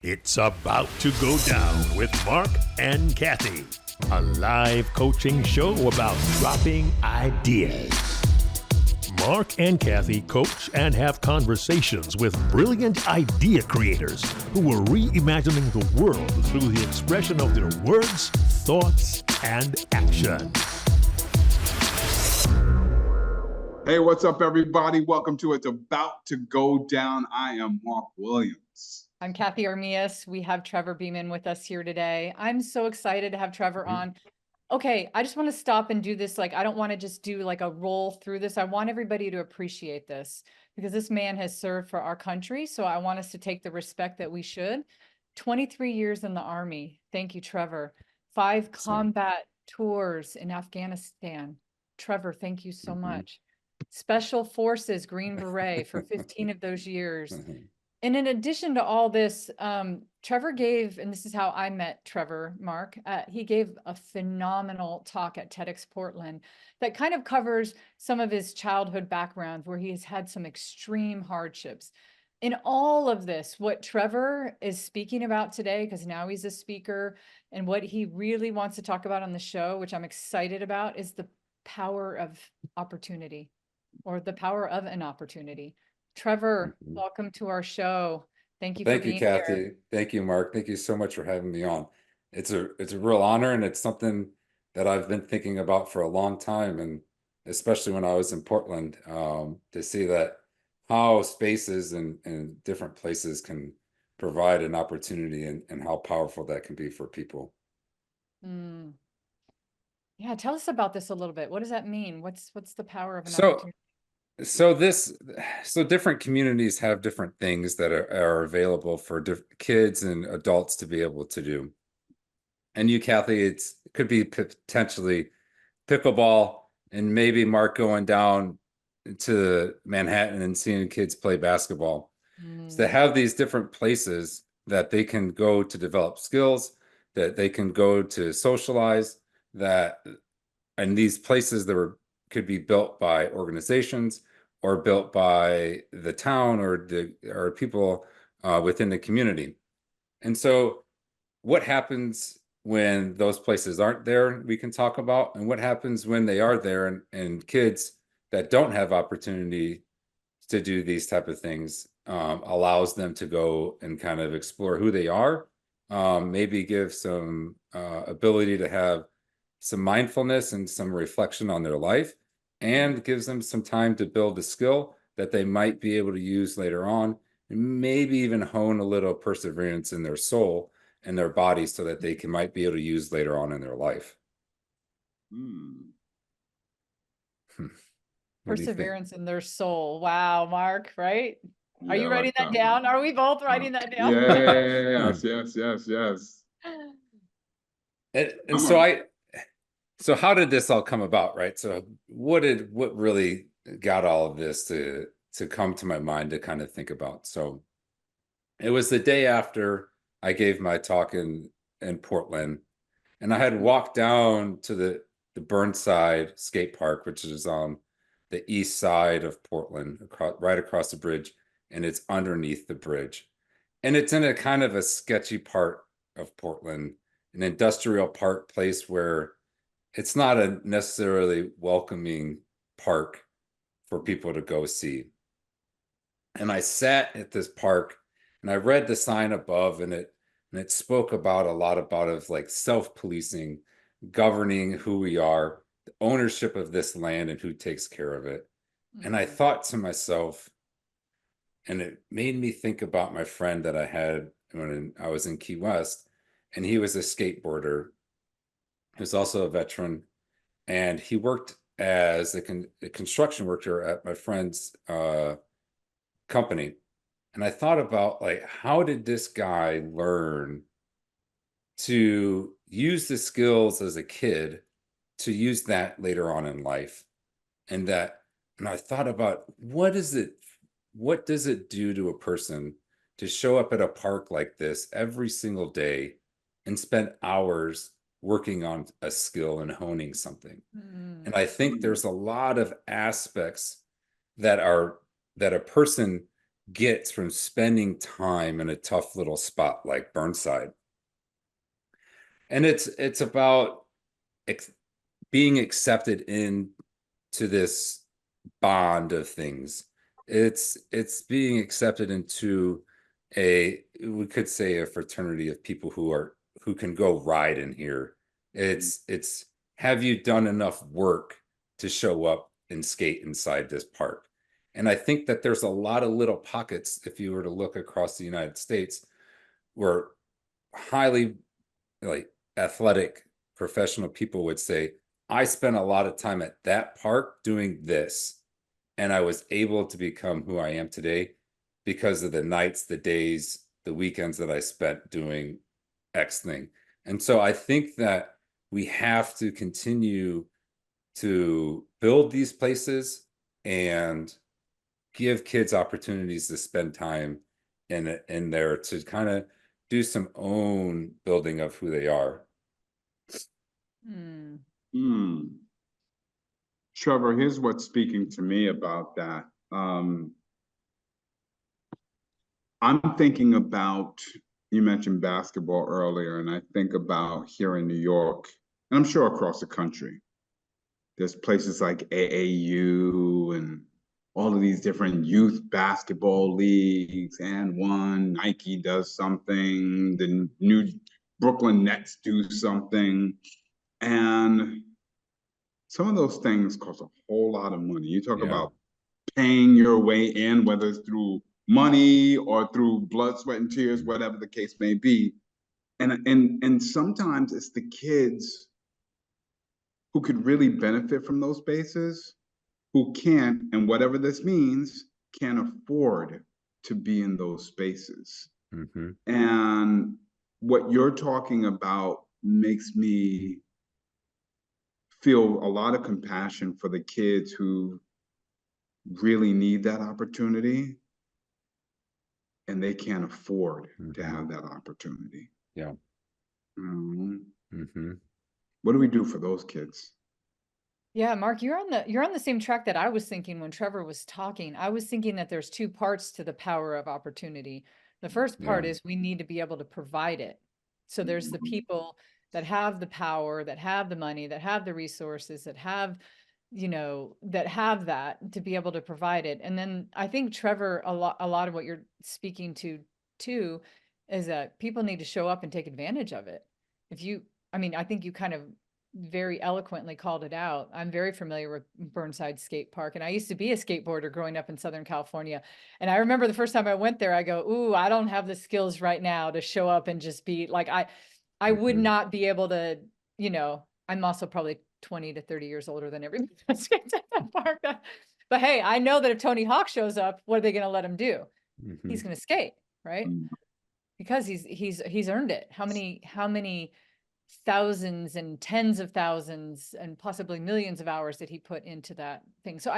It's about to go down with Marc and Cathey, a live coaching show about dropping ideas. Marc and Cathey coach and have conversations with brilliant idea creators who are reimagining the world through the expression of their words, thoughts, and action. Hey, what's up, everybody? Welcome to It's About to Go Down. I am Marc Williams. I'm Cathey Armillas. We have Trevor Beaman with us here today. I'm so excited to have Trevor on. Okay, I just want to stop and do this. Like, I don't want to just do like a roll through this. I want everybody to appreciate this because this man has served for our country. So I want us to take the respect that we should. 23 years in the Army. Thank you, Trevor. 5 combat tours in Afghanistan. Trevor, thank you so much. Special Forces, Green Beret for 15 of those years. And in addition to all this, Trevor gave, and this is how I met Trevor, Marc, he gave a phenomenal talk at TEDx Portland that kind of covers some of his childhood background where he has had some extreme hardships. In all of this, what Trevor is speaking about today, because now he's a speaker, and what he really wants to talk about on the show, which I'm excited about, is the power of opportunity, or the power of an opportunity. Trevor, welcome to our show. Thank you for being here. Thank you, Cathey. Thank you, Marc. Thank you so much for having me on. It's a real honor, and it's something that I've been thinking about for a long time, and especially when I was in Portland, to see that how spaces and different places can provide an opportunity and how powerful that can be for people. Yeah, tell us about this a little bit. What does that mean? What's the power of an opportunity? So different communities have different things that are available for kids and adults to be able to do. And you, Cathey, it could be potentially pickleball, and maybe Marc going down to Manhattan and seeing kids play basketball. So they have these different places that they can go to develop skills, that they can go to socialize, and these places that could be built by organizations or built by the town or people within the community. And so what happens when those places aren't there, we can talk about, and what happens when they are there, and kids that don't have opportunity to do these type of things allows them to go and kind of explore who they are, maybe give some ability to have some mindfulness and some reflection on their life, and gives them some time to build a skill that they might be able to use later on, and maybe even hone a little perseverance in their soul and their body so that they might be able to use later on in their life. Perseverance in their soul. Wow, Marc, right? Are you writing that down? Are we both writing that down? Yes. And so how did this all come about, right? So what really got all of this to come to my mind to kind of think about? So it was the day after I gave my talk in Portland, and I had walked down to the Burnside skate park, which is on the east side of Portland, right across the bridge, and it's underneath the bridge. And it's in a kind of a sketchy part of Portland, an industrial park place where it's not a necessarily welcoming park for people to go see. And I sat at this park and I read the sign above, and it spoke about a lot of like self-policing, governing who we are, the ownership of this land and who takes care of it. And I thought to myself, and it made me think about my friend that I had when I was in Key West, and he was a skateboarder. He was also a veteran, and he worked as a construction worker at my friend's company. And I thought about, like, how did this guy learn to use the skills as a kid to use that later on in life? And I thought about, what does it do to a person to show up at a park like this every single day and spend hours working on a skill and honing something? And I think there's a lot of aspects that a person gets from spending time in a tough little spot like Burnside. And it's about being accepted into this bond of things. It's being accepted into we could say a fraternity of people who can go ride in here. It's have you done enough work to show up and skate inside this park? And I think that there's a lot of little pockets, if you were to look across the United States, where highly like athletic professional people would say, I spent a lot of time at that park doing this, and I was able to become who I am today because of the nights, the days, the weekends that I spent doing X thing. And so I think that we have to continue to build these places and give kids opportunities to spend time in there to kind of do some own building of who they are. Trevor, here's what's speaking to me about that. I'm thinking about, you mentioned basketball earlier, and I think about here in New York, and I'm sure across the country, there's places like AAU and all of these different youth basketball leagues, and Nike does something, the new Brooklyn Nets do something, and some of those things cost a whole lot of money. You talk about paying your way in, whether it's through money or through blood, sweat, and tears, whatever the case may be. And sometimes it's the kids who could really benefit from those spaces who can't, and whatever this means, can't afford to be in those spaces. And what you're talking about makes me feel a lot of compassion for the kids who really need that opportunity and they can't afford to have that opportunity. Yeah. What do we do for those kids? Yeah, Mark, you're on the same track that I was thinking when Trevor was talking. I was thinking that there's two parts to the power of opportunity. The first part is we need to be able to provide it. So there's the people that have the power, that have the money, that have the resources, that have, that have that to be able to provide it. And then I think, Trevor, a lot of what you're speaking to too is that people need to show up and take advantage of it. I think you kind of very eloquently called it out. I'm very familiar with Burnside Skate Park, and I used to be a skateboarder growing up in Southern California. And I remember the first time I went there, I go, ooh, I don't have the skills right now to show up and just be like, I would not be able to, I'm also probably 20 to 30 years older than everybody that skates at that park. But hey, I know that if Tony Hawk shows up, what are they going to let him do? He's going to skate, right? Because he's earned it. How many thousands and tens of thousands and possibly millions of hours that he put into that thing. So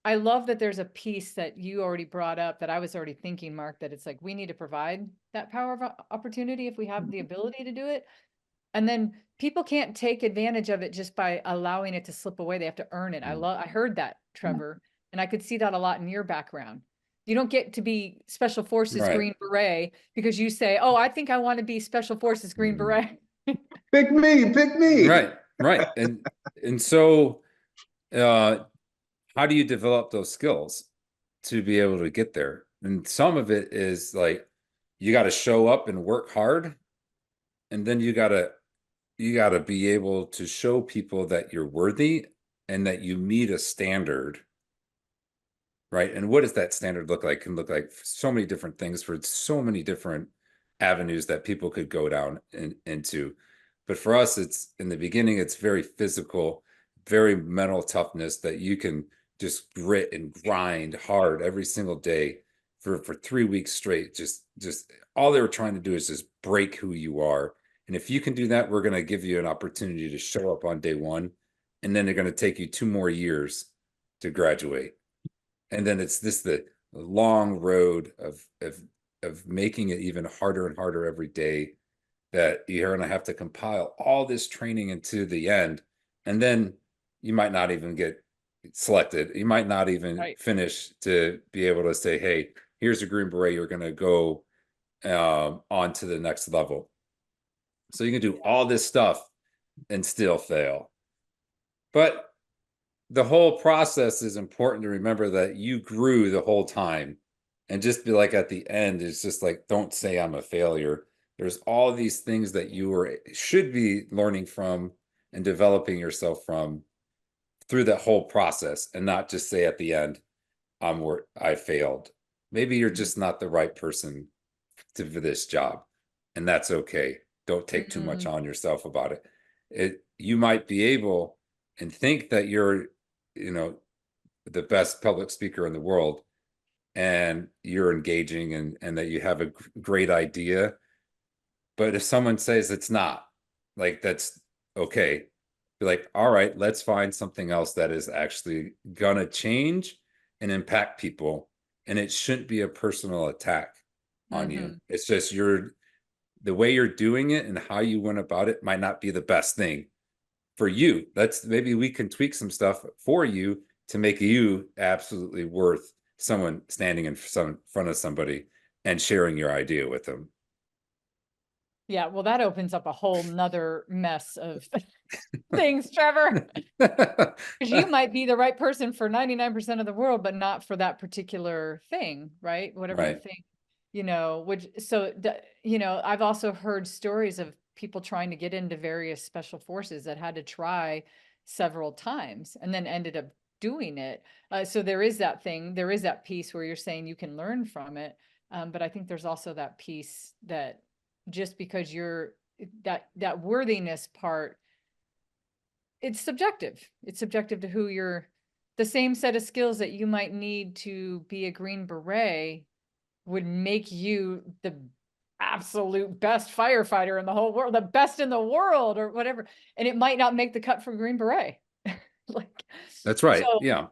I love that there's a piece that you already brought up that I was already thinking, Mark, that it's like, we need to provide that power of opportunity if we have the ability to do it. And then people can't take advantage of it just by allowing it to slip away. They have to earn it. I heard that, Trevor, and I could see that a lot in your background. You don't get to be Special Forces Green Beret because you say, oh, I think I want to be Special Forces Green Beret. Pick me. Right. And so how do you develop those skills to be able to get there? And some of it is like, you got to show up and work hard. And then you got to be able to show people that you're worthy and that you meet a standard. Right. And what does that standard look like? It can look like so many different things for so many different avenues that people could go down into. But for us, it's in the beginning, it's very physical, very mental toughness that you can just grit and grind hard every single day for 3 weeks straight. Just all they were trying to do is just break who you are. And if you can do that, we're going to give you an opportunity to show up on day one. And then they're going to take you 2 more years to graduate. And then it's the long road of making it even harder and harder every day, that you're going to have to compile all this training into the end. And then you might not even get selected. You might not even finish to be able to say, hey, here's a Green Beret, you're going to go on to the next level. So you can do all this stuff and still fail. But the whole process is important to remember that you grew the whole time, and just be like, at the end, it's just like, don't say I'm a failure. There's all these things that you should be learning from and developing yourself from through that whole process, and not just say at the end, I failed. Maybe you're just not the right person for this job, and that's okay. Don't take too much on yourself about it. You might be able and think that you're, the best public speaker in the world, and you're engaging, and that you have a great idea. But if someone says it's not, like, that's okay. Be like, all right, let's find something else that is actually gonna change and impact people. And it shouldn't be a personal attack on you. It's just the way you're doing it and how you went about it might not be the best thing for you. Maybe we can tweak some stuff for you to make you absolutely worth someone standing in front of somebody and sharing your idea with them. Yeah, well, that opens up a whole nother mess of things, Trevor. Because you might be the right person for 99% of the world, but not for that particular thing, right? Whatever the thing, I've also heard stories of people trying to get into various special forces that had to try several times and then ended up doing it. So there is that thing, there is that piece where you're saying you can learn from it. But I think there's also that piece that just because you're that worthiness part, it's subjective. It's subjective to who you're. The same set of skills that you might need to be a Green Beret would make you the absolute best firefighter in the whole world, the best in the world, or whatever. And it might not make the cut for Green Beret. That's right. So, yeah.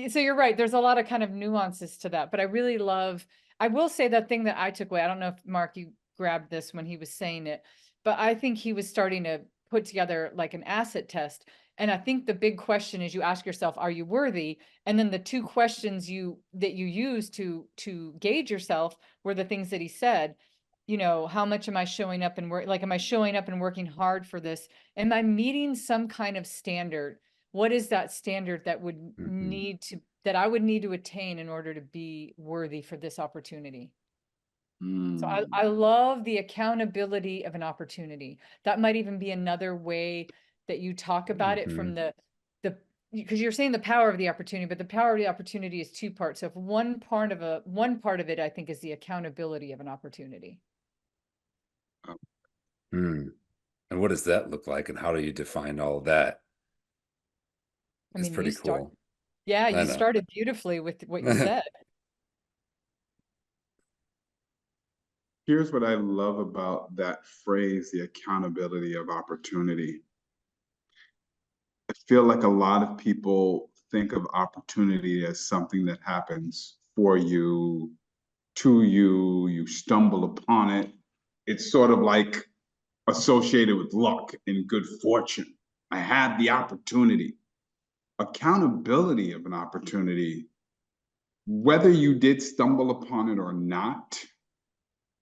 So you're right. There's a lot of kind of nuances to that, but I will say that thing that I took away. I don't know if Mark, you grabbed this when he was saying it, but I think he was starting to put together like an asset test. And I think the big question is, you ask yourself, are you worthy? And then the two questions that you use to gauge yourself were the things that he said. How much am I showing up and am I showing up and working hard for this? Am I meeting some kind of standard? What is that standard that would that I would need to attain in order to be worthy for this opportunity? So I love the accountability of an opportunity. That might even be another way that you talk about it, from because you're saying the power of the opportunity, but the power of the opportunity is two parts. So if one part of it, I think, is the accountability of an opportunity. And what does that look like, and how do you define all of that? It's pretty cool. Yeah, you started beautifully with what you said. Here's what I love about that phrase, the accountability of opportunity. I feel like a lot of people think of opportunity as something that happens for you, to you, you stumble upon it. It's sort of like associated with luck and good fortune. I had the opportunity. Accountability of an opportunity, whether you did stumble upon it or not,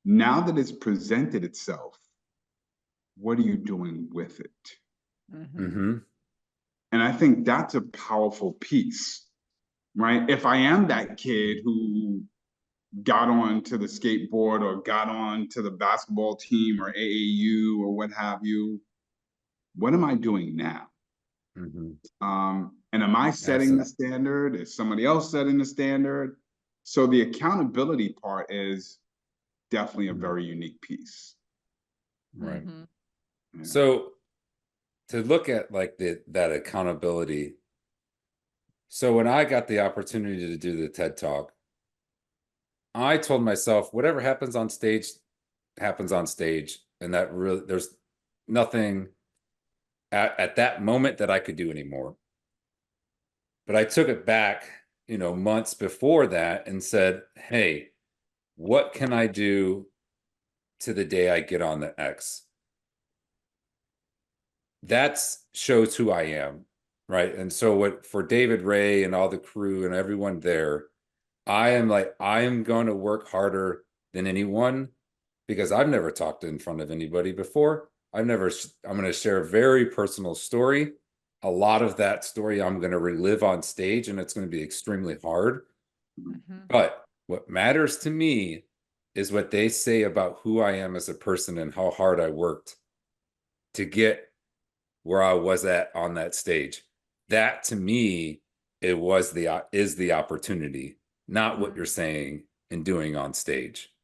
now that it's presented itself, what are you doing with it? And I think that's a powerful piece, right? If I am that kid who got on to the skateboard or got on to the basketball team or AAU or what have you, what am I doing now? And am I setting the standard? Is somebody else setting the standard? So the accountability part is definitely a very unique piece. Right. Yeah. So to look at like that accountability. So when I got the opportunity to do the TED Talk, I told myself, whatever happens on stage, happens on stage. And that really, there's nothing at that moment that I could do anymore. But I took it back, months before that and said, hey, what can I do to the day I get on the X? That shows who I am, right? And so for David Ray and all the crew and everyone there, I am going to work harder than anyone because I've never talked in front of anybody before. I'm going to share a very personal story. A lot of that story I'm going to relive on stage, and it's going to be extremely hard. Mhm. But what matters to me is what they say about who I am as a person and how hard I worked to get where I was at on that stage. That to me, is the opportunity, not what you're saying and doing on stage.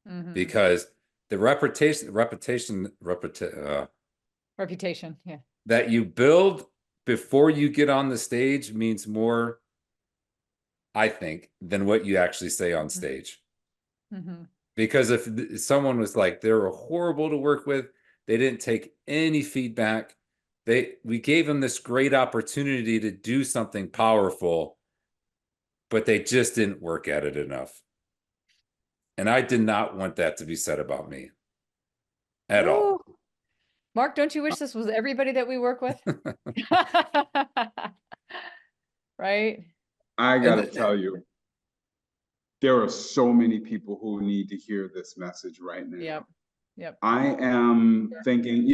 Mhm. Because the reputation, Reputation, yeah. that you build before you get on the stage means more, I think, than what you actually say on stage. Mhm. Because if someone was like, they were horrible to work with, they didn't take any feedback, we gave them this great opportunity to do something powerful, but they just didn't work at it enough. And I did not want that to be said about me at all. Ooh. Mark, don't you wish this was everybody that we work with? Right? I And gotta tell you, there are so many people who need to hear this message right now. Yep. Yep. I am thinking,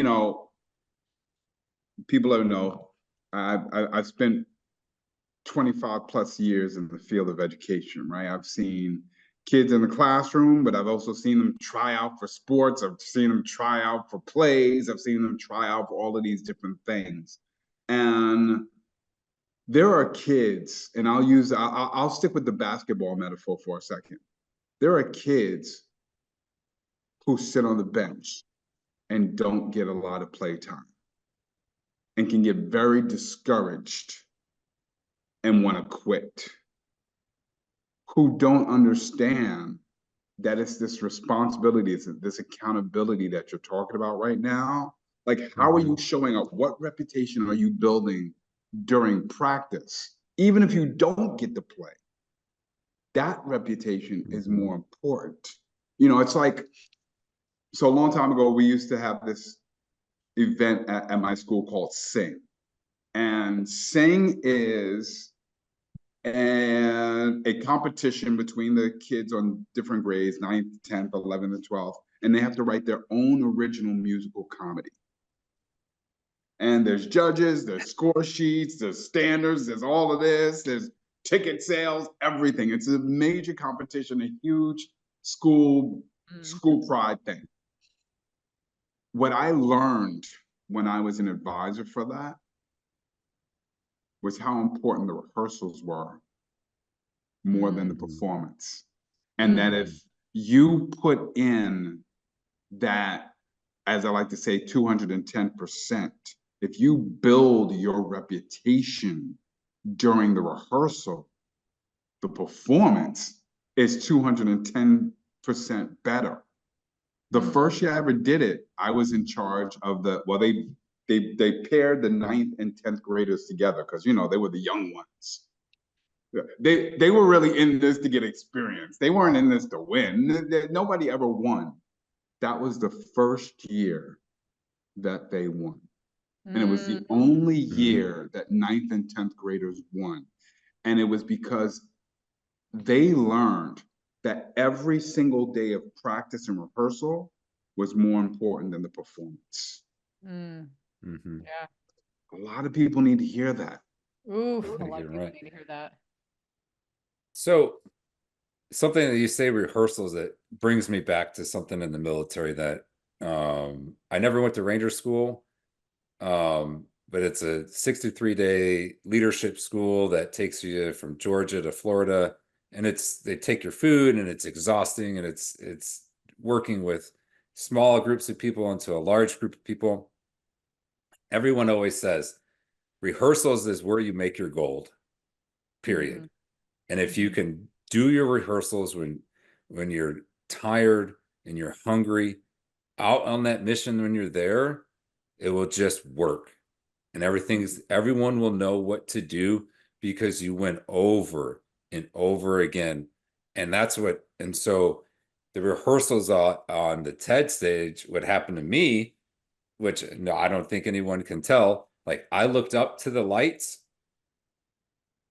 people don't know, I've spent 25 plus years in the field of education, right? I've seen kids in the classroom, but I've also seen them try out for sports. I've seen them try out for plays. I've seen them try out for all of these different things. And there are kids, and I'll stick with the basketball metaphor for a second. There are kids who sit on the bench and don't get a lot of play time and can get very discouraged and want to quit, who don't understand that it's this responsibility, it's this accountability that you're talking about right now. Like, how are you showing up? What reputation are you building during practice? Even if you don't get to play, that reputation is more important. It's like, so a long time ago, we used to have this event at my school called Sing. And Sing is a competition between the kids on different grades, 9th, 10th, 11th, and 12th, and they have to write their own original musical comedy. And there's judges, there's score sheets, there's standards, there's all of this, there's ticket sales, everything. It's a major competition, a huge school pride thing. What I learned when I was an advisor for that was how important the rehearsals were more than the performance. And that if you put in that, as I like to say, 210%, if you build your reputation during the rehearsal, the performance is 210% better. The first year I ever did it, I was in charge of they paired the 9th and 10th graders together because, they were the young ones. They were really in this to get experience. They weren't in this to win. Nobody ever won. That was the first year that they won. And it was the only year that 9th and 10th graders won. And it was because they learned that every single day of practice and rehearsal was more important than the performance. Yeah. A lot of people need to hear that. Ooh, a lot of people need to hear that. So something that you say, rehearsals, that brings me back to something in the military that I never went to Ranger school, but it's a 63-day leadership school that takes you from Georgia to Florida, and they take your food, and it's exhausting, and it's working with small groups of people into a large group of people. Everyone always says rehearsals is where you make your gold, period. And if you can do your rehearsals when you're tired and you're hungry, out on that mission when you're there, it will just work. And everyone will know what to do because you went over and over again. And so the rehearsals on the TED stage, what happened to me, which no, I don't think anyone can tell, like I looked up to the lights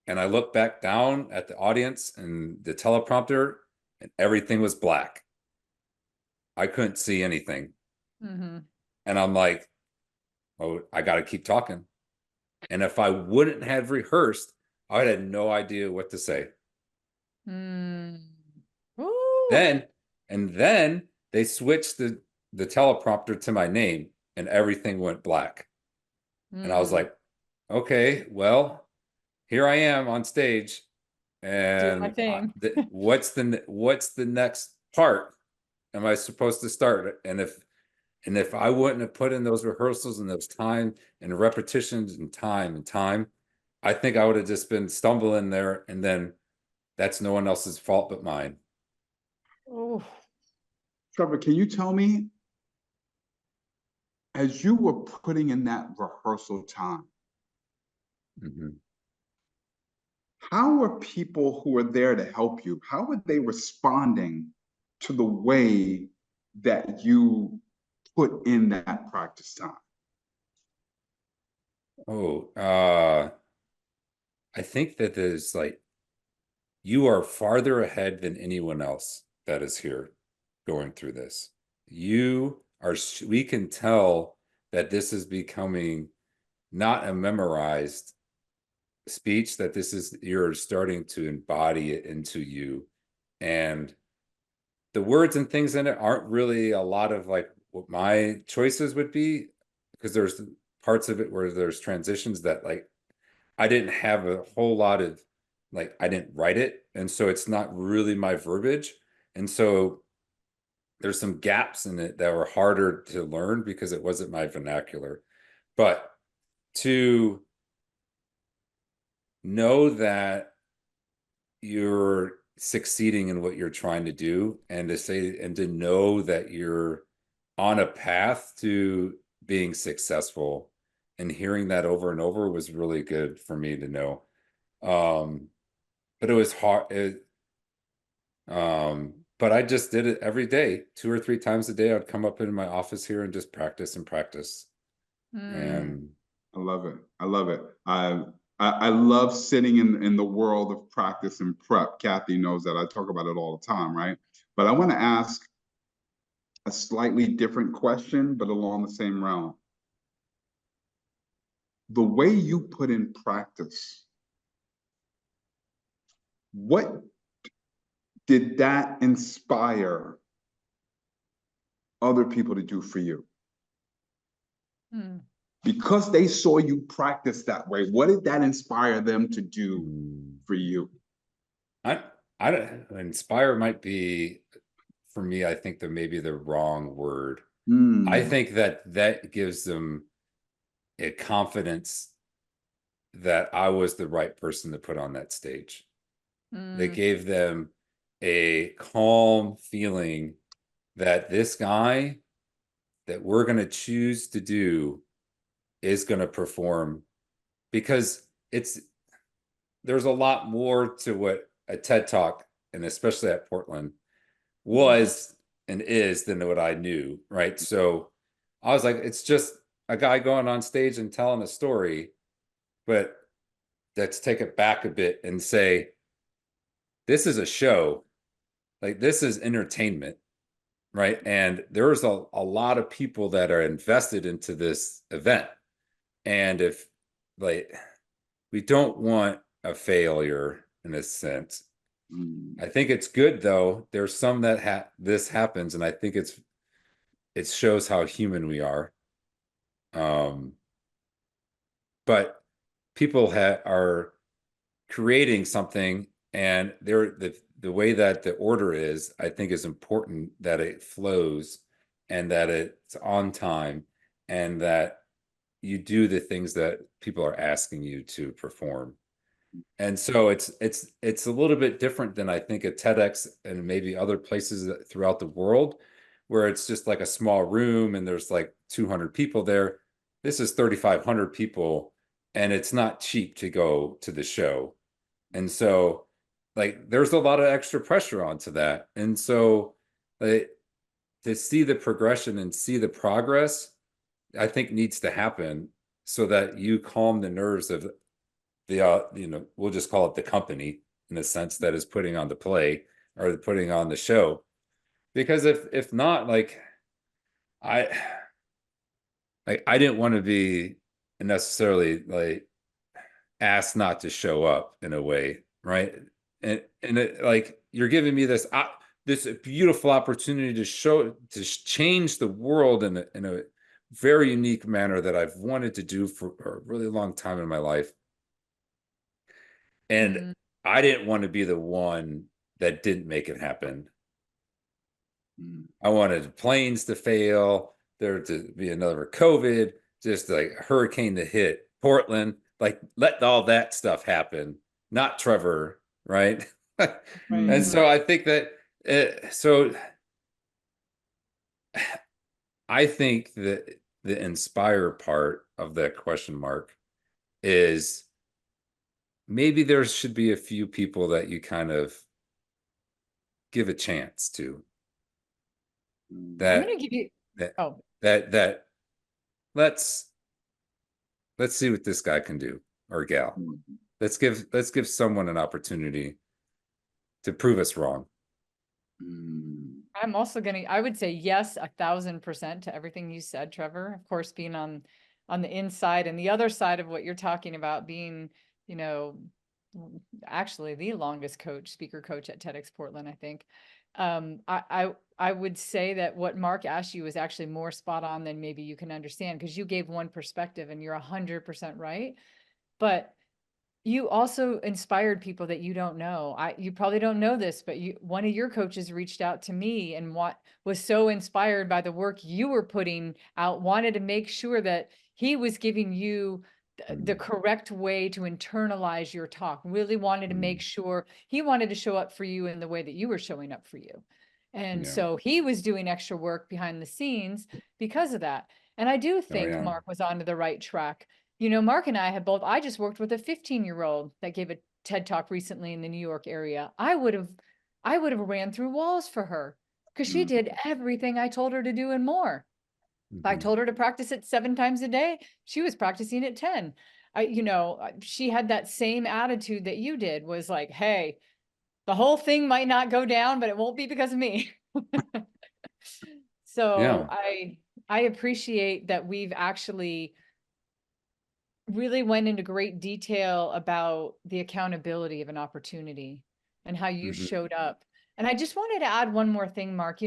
And I looked back down at the audience and the teleprompter, and everything was black. I couldn't see anything. Mm-hmm. And I'm like, oh, I got to keep talking. And if I wouldn't have rehearsed, I had no idea what to say. Mm. Then they switched the teleprompter to my name, and everything went black. And I was like, okay, well, here I am on stage, do my and thing. what's the next part am I supposed to start? And if I wouldn't have put in those rehearsals and those time and repetitions and time, I think I would have just been stumbling there, and then that's no one else's fault but mine. Oh. Trevor, can you tell me, as you were putting in that rehearsal time, how are people who are there to help you, how are they responding to the way that you put in that practice time? I think that there's like, you are farther ahead than anyone else that is here going through this. We can tell that this is becoming not a memorized speech, that you're starting to embody it into you. And the words and things in it aren't really a lot of like what my choices would be, because there's parts of it where there's transitions that like I didn't have a whole lot of, like, I didn't write it, and so it's not really my verbiage, and so there's some gaps in it that were harder to learn because it wasn't my vernacular. But to know that you're succeeding in what you're trying to do, and to know that you're on a path to being successful, and hearing that over and over was really good for me to know. But it was hard. But I just did it every day, 2 or 3 times a day. I'd come up into my office here and just practice and practice. And I love it. I love it. I love sitting in the world of practice and prep. Cathey knows that. I talk about it all the time, right? But I want to ask a slightly different question, but along the same realm. The way you put in practice, what did that inspire other people to do for you? Because they saw you practice that way, what did that inspire them to do for you? I don't, inspire might be, for me, I think that maybe the wrong word. I think that gives them a confidence that I was the right person to put on that stage. They gave them a calm feeling that this guy that we're going to choose to do is going to perform, because there's a lot more to what a TED Talk, and especially at Portland, was and is than what I knew, right? So I was like, it's just a guy going on stage and telling a story, but let's take it back a bit and say, this is a show, like this is entertainment, right? And there's a lot of people that are invested into this event. And if, like, we don't want a failure in a sense. I think it's good though. There's some that this happens, and I think it shows how human we are. But people are creating something, and the way that the order is, I think, is important, that it flows and that it's on time and that you do the things that people are asking you to perform. And so it's a little bit different than I think at TEDx and maybe other places throughout the world, where it's just like a small room and there's like 200 people there. This is 3,500 people, and it's not cheap to go to the show. And so, like, there's a lot of extra pressure onto that. And so to see the progression and see the progress, I think needs to happen, so that you calm the nerves of the we'll just call it the company, in a sense, that is putting on the play or putting on the show. Because if not, like I didn't want to be necessarily like asked not to show up in a way, right? And like you're giving me this this beautiful opportunity to change the world in a very unique manner that I've wanted to do for a really long time in my life. And I didn't want to be the one that didn't make it happen. I wanted planes to fail, there to be another COVID, just like a hurricane to hit Portland, like let all that stuff happen, not Trevor, right? And so I think that, I think that the inspire part of that question mark is maybe there should be a few people that you kind of give a chance to. I'm gonna give you that let's see what this guy can do, or gal. Let's give someone an opportunity to prove us wrong. I'm also I would say yes, 1,000% to everything you said, Trevor. Of course, being on the inside and the other side of what you're talking about, being, actually the longest speaker coach at TEDx Portland, I think. I would say that what Marc asked you was actually more spot on than maybe you can understand, because you gave one perspective and you're 100% right. But you also inspired people that you don't know. You probably don't know this, but one of your coaches reached out to me and was so inspired by the work you were putting out, wanted to make sure that he was giving you the correct way to internalize your talk, really wanted to make sure he wanted to show up for you in the way that you were showing up for you. And so he was doing extra work behind the scenes because of that. And I do think Marc was onto the right track. Marc and I I just worked with a 15-year-old that gave a TED Talk recently in the New York area. I would have ran through walls for her because she did everything I told her to do and more. If I told her to practice it 7 times a day, she was practicing it 10. She had that same attitude that you did, was like, hey, the whole thing might not go down, but it won't be because of me. So I appreciate that we've actually really went into great detail about the accountability of an opportunity and how you showed up. And I just wanted to add one more thing, Marc.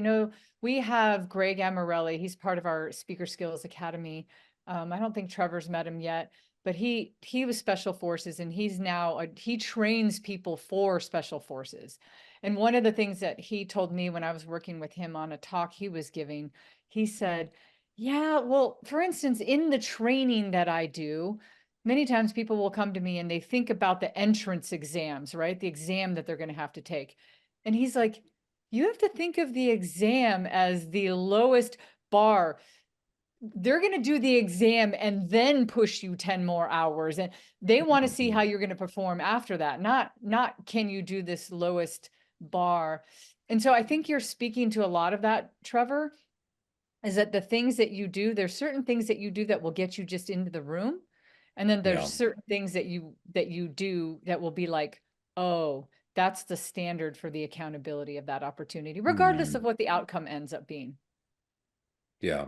We have Greg Amarelli. He's part of our Speaker Skills Academy. I don't think Trevor's met him yet, but he was Special Forces, and he's now he trains people for Special Forces. And one of the things that he told me when I was working with him on a talk he was giving, he said, yeah, well, for instance, in the training that I do, many times people will come to me and they think about the entrance exams, right? The exam that they're going to have to take. And he's like, you have to think of the exam as the lowest bar. They're going to do the exam and then push you 10 more hours. And they want to see how you're going to perform after that. Not can you do this lowest bar. And so I think you're speaking to a lot of that, Trevor, is that the things that you do, there's certain things that you do that will get you just into the room. And then there's certain things that you do that will be like, oh, that's the standard for the accountability of that opportunity, regardless of what the outcome ends up being. Yeah.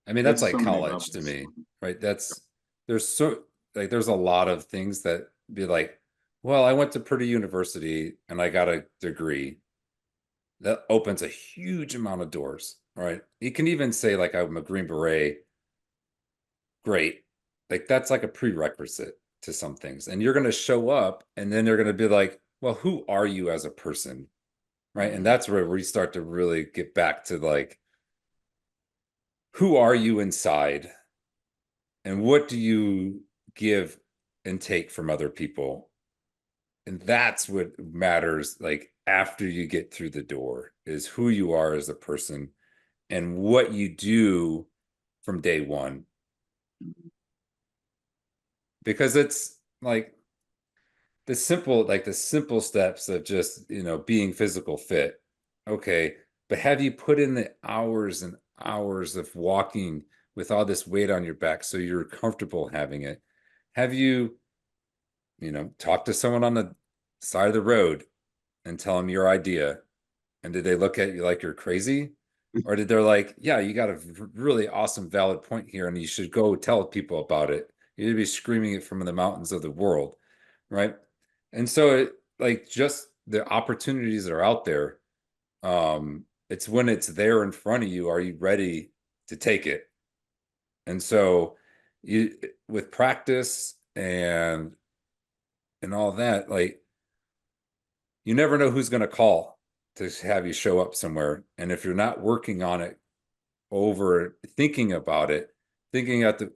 I mean, that's like college to me, right? There's a lot of things that be like, well, I went to Purdue University and I got a degree. That opens a huge amount of doors, right? You can even say like, I'm a Green Beret. Great. Like that's like a prerequisite to some things. And you're going to show up and then they're going to be like, well, who are you as a person? Right. And that's where we start to really get back to like, who are you inside? And what do you give and take from other people? And that's what matters. Like after you get through the door is who you are as a person and what you do from day one. Because it's like the simple steps of just, being physical fit. Okay. But have you put in the hours and hours of walking with all this weight on your back so you're comfortable having it? Have you talk to someone on the side of the road and tell them your idea. And did they look at you like you're crazy? Or did they're like, yeah, you got a really awesome, valid point here, and you should go tell people about it. You need to be screaming it from the mountains of the world, right? And so just the opportunities that are out there, it's when it's there in front of you, are you ready to take it? And so with practice and all that, like, you never know who's going to call to have you show up somewhere. And if you're not working on it, over thinking about it, thinking at the,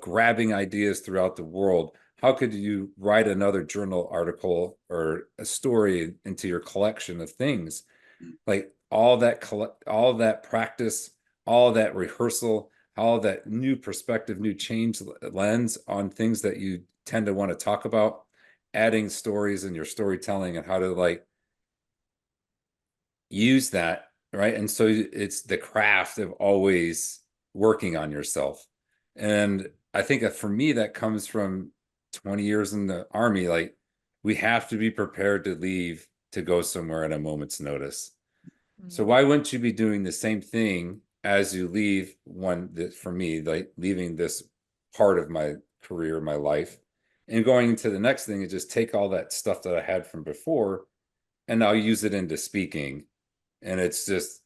grabbing ideas throughout the world, how could you write another journal article or a story into your collection of things? Like all that practice, all that rehearsal, all that new perspective, new change lens on things that you tend to want to talk about, adding stories in your storytelling and how to use that, right? And so it's the craft of always working on yourself. And I think that for me, that comes from 20 years in the Army. Like, we have to be prepared to leave to go somewhere at a moment's notice. So why wouldn't you be doing the same thing as you leave for me, like leaving this part of my career, my life, and going into the next thing, and just take all that stuff that I had from before and I'll use it into speaking. And it's just,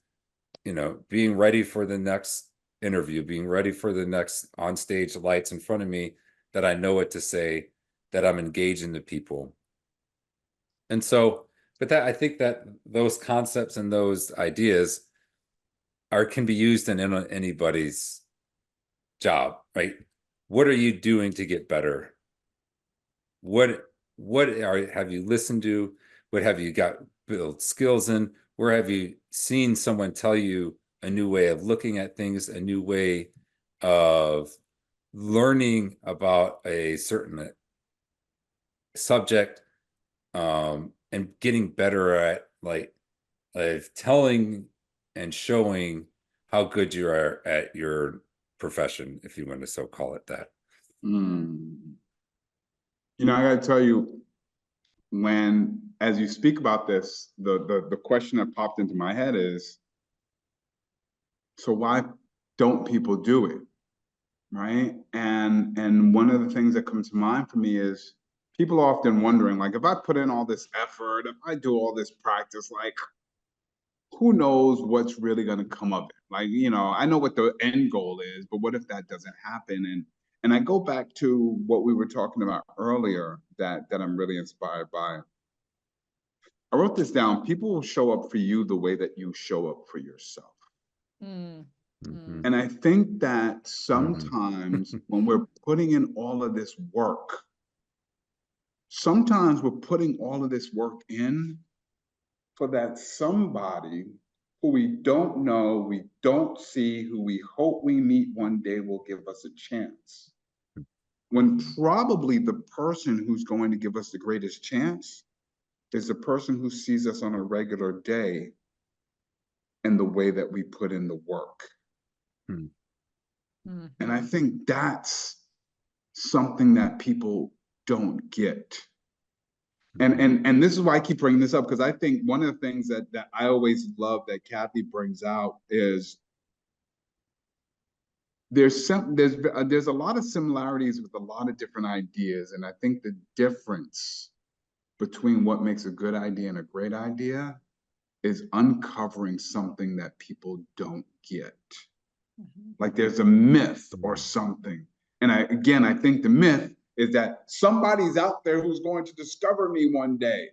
being ready for the next interview, being ready for the next on stage lights in front of me, that I know what to say, that I'm engaging the people. And so, but I think that those concepts and those ideas can be used in anybody's job, right? What are you doing to get better? What have you listened to? What have you got built skills in? Where have you seen someone tell you a new way of looking at things, a new way of learning about a certain subject, and getting better at telling and showing how good you are at your profession, if you want to so call it that. I gotta tell you, as you speak about this, the question that popped into my head is, so why don't people do it, right? And one of the things that comes to mind for me is, people are often wondering, like, if I put in all this effort, if I do all this practice, like, who knows what's really going to come of it? Like, I know what the end goal is, but what if that doesn't happen? And I go back to what we were talking about earlier that I'm really inspired by. I wrote this down. People will show up for you the way that you show up for yourself. And I think that sometimes when we're putting in all of this work, sometimes we're putting all of this work in for that somebody who we don't know, we don't see, who we hope we meet one day will give us a chance. When probably the person who's going to give us the greatest chance is the person who sees us on a regular day and the way that we put in the work. And I think that's something that people don't get. And this is why I keep bringing this up, because I think one of the things that I always love that Cathey brings out is there's a lot of similarities with a lot of different ideas. And I think the difference between what makes a good idea and a great idea is uncovering something that people don't get. Like there's a myth or something. And I think the myth is that somebody's out there who's going to discover me one day.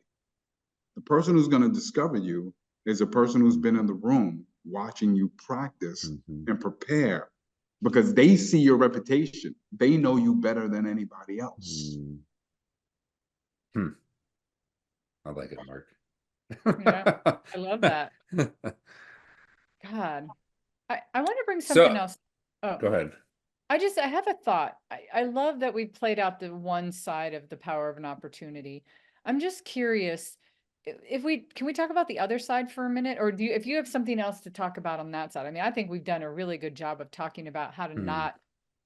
The person who's going to discover you is a person who's been in the room watching you practice and prepare, because they see your reputation. They know you better than anybody else. I like it, Mark. Yeah, I love that. God, I want to bring something else. Oh, go ahead. I have a thought. I love that we played out the one side of the power of an opportunity. I'm just curious, can we talk about the other side for a minute? Or if you have something else to talk about on that side? I mean, I think we've done a really good job of talking about how to not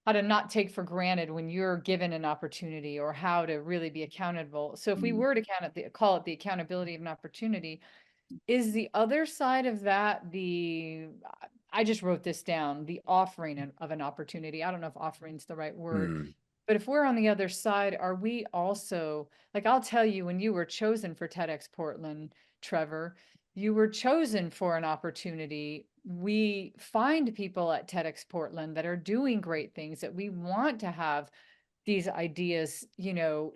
not take for granted when you're given an opportunity, or how to really be accountable. So if we Mm. were to call it the accountability of an opportunity, is the other side of that I just wrote this down, the offering of an opportunity. I don't know if offering's the right word, Hmm. but if we're on the other side, are we also, like, I'll tell you, when you were chosen for TEDx Portland, Trevor, you were chosen for an opportunity. We find people at TEDx Portland that are doing great things, that we want to have these ideas,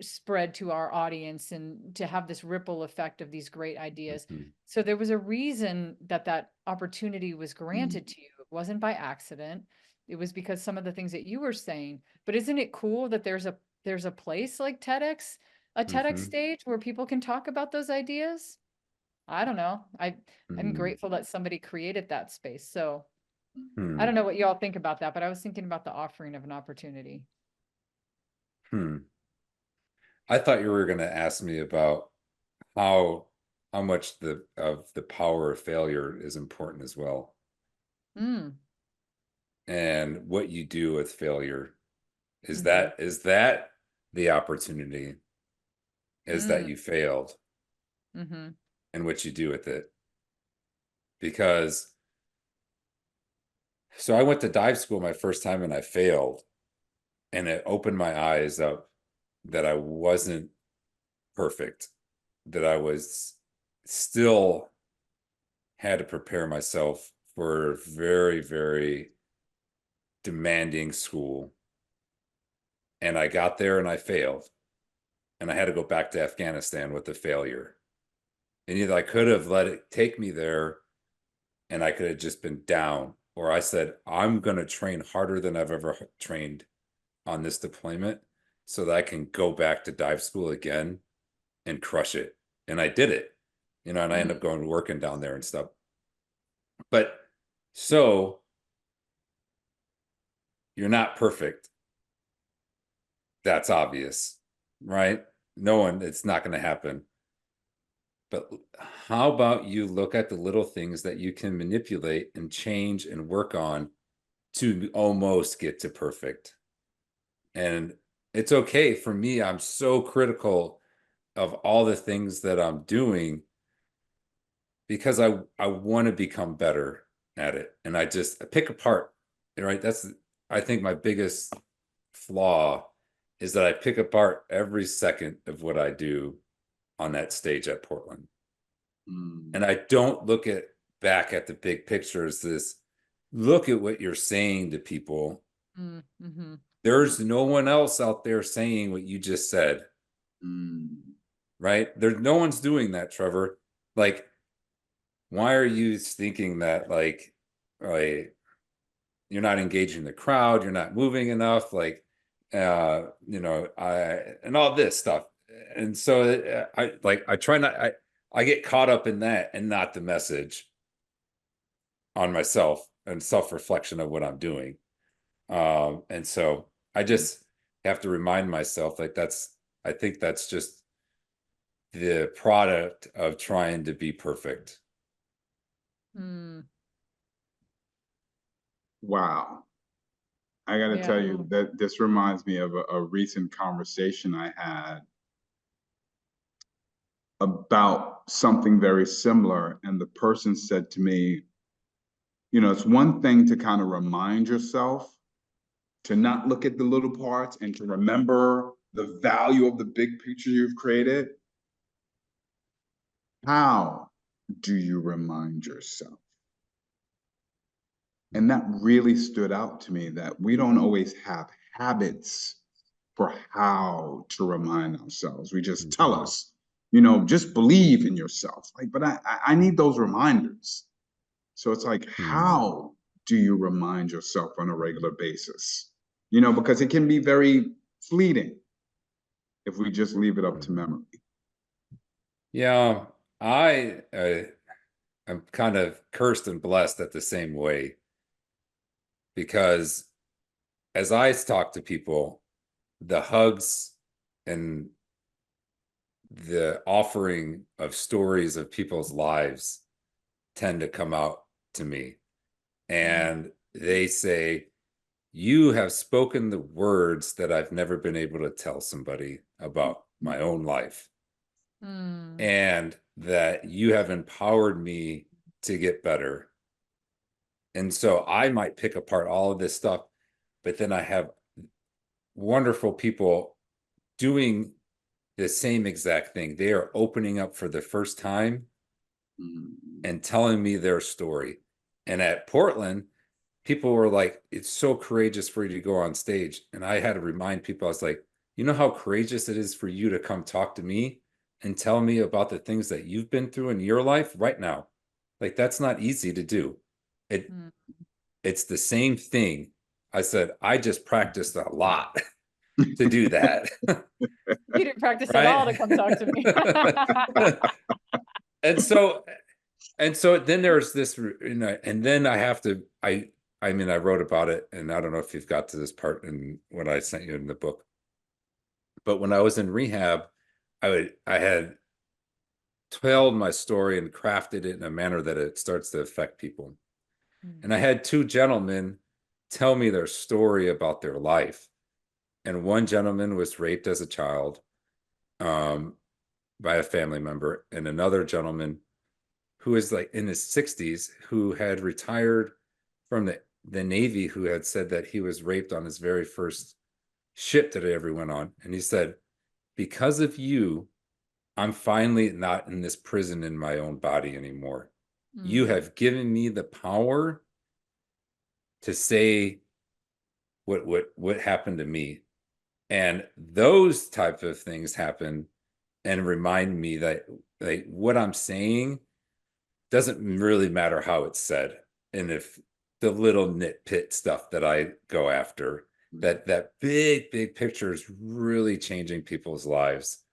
spread to our audience, and to have this ripple effect of these great ideas. Mhm. So there was a reason that opportunity was Mm. granted to you. It wasn't by accident. It was because some of the things that you were saying. But isn't it cool that there's a place like TEDx, a TEDx Mhm. stage where people can talk about those ideas? I don't know. I'm Hmm. grateful that somebody created that space. So I Hmm. don't know what y'all think about that, but I was thinking about the offering of an opportunity. Hmm. I thought you were going to ask me about how much of the power of failure is important as well, Mm, and what you do with failure. Is mm-hmm, that the opportunity? Is that mm, you failed, mm-hmm, and what you do with it? Because so I went to dive school my first time and I failed, and it opened my eyes up that I wasn't perfect, that I was still had to prepare myself for a very, very demanding school. And I got there and I failed. And I had to go back to Afghanistan with the failure. And either I could have let it take me there and I could have just been down, or I said, I'm going to train harder than I've ever trained on this deployment so that I can go back to dive school again and crush it. And I did it, and I ended up mm, going working down there and stuff. But so you're not perfect. That's obvious, right? No one, it's not going to happen. But how about you look at the little things that you can manipulate and change and work on to almost get to perfect? And it's okay for me. I'm so critical of all the things that I'm doing because I want to become better at it. And I pick apart, right? That's, I think, my biggest flaw is that I pick apart every second of what I do on that stage at Portland. Mm. And I don't look at back at the big picture as this, look at what you're saying to people. mm-hmm, There's no one else out there saying what you just said, Mm. right? There's no one's doing that, Trevor. Like, why are you thinking that like you're not engaging the crowd, you're not moving enough, like I and all this stuff. And so I try not I get caught up in that and not the message on myself and self-reflection of what I'm doing. And so I just have to remind myself, like, I think that's just the product of trying to be perfect. mm, Wow. I got to yeah. tell you that this reminds me of a recent conversation I had about something very similar. And the person said to me, it's one thing to kind of remind yourself to not look at the little parts and to remember the value of the big picture you've created. How do you remind yourself? And that really stood out to me, that we don't always have habits for how to remind ourselves. We just tell Mhm. us, just believe in yourself. Like, but I need those reminders. So it's like, Hmm. how do you remind yourself on a regular basis? Because it can be very fleeting if we just leave it up to Mhm. memory. Yeah, I'm kind of cursed and blessed at the same way, because as I talk to people, the hugs and the offering of stories of people's lives tend to come out to me. Mm, And they say, you have spoken the words that I've never been able to tell somebody about my own life. Mm. And that you have empowered me to get better. And so I might pick apart all of this stuff, but then I have wonderful people doing the same exact thing. They are opening up for the first time and telling me their story. And at Portland, people were like, it's so courageous for you to go on stage. And I had to remind people, I was like, you know how courageous it is for you to come talk to me and tell me about the things that you've been through in your life right now? Like, that's not easy to do. It's the same thing. I said, I just practiced a lot to do that. You didn't practice at Right? all to come talk to me. And so then there's this, and then I have to, I mean, I wrote about it, and I don't know if you've got to this part in what I sent you in the book, but when I was in rehab, I had told my story and crafted it in a manner that it starts to affect people. And I had two gentlemen tell me their story about their life. And one gentleman was raped as a child by a family member, and another gentleman who is like in his 60s, who had retired from the Navy, who had said that he was raped on his very first ship that he ever went on. And he said, because of you, I'm finally not in this prison in my own body anymore. You have given me the power to say what happened to me. And those type of things happen and remind me that, like, what I'm saying doesn't really matter how it's said. And if the little nitpick stuff that I go after, that big picture is really changing people's lives.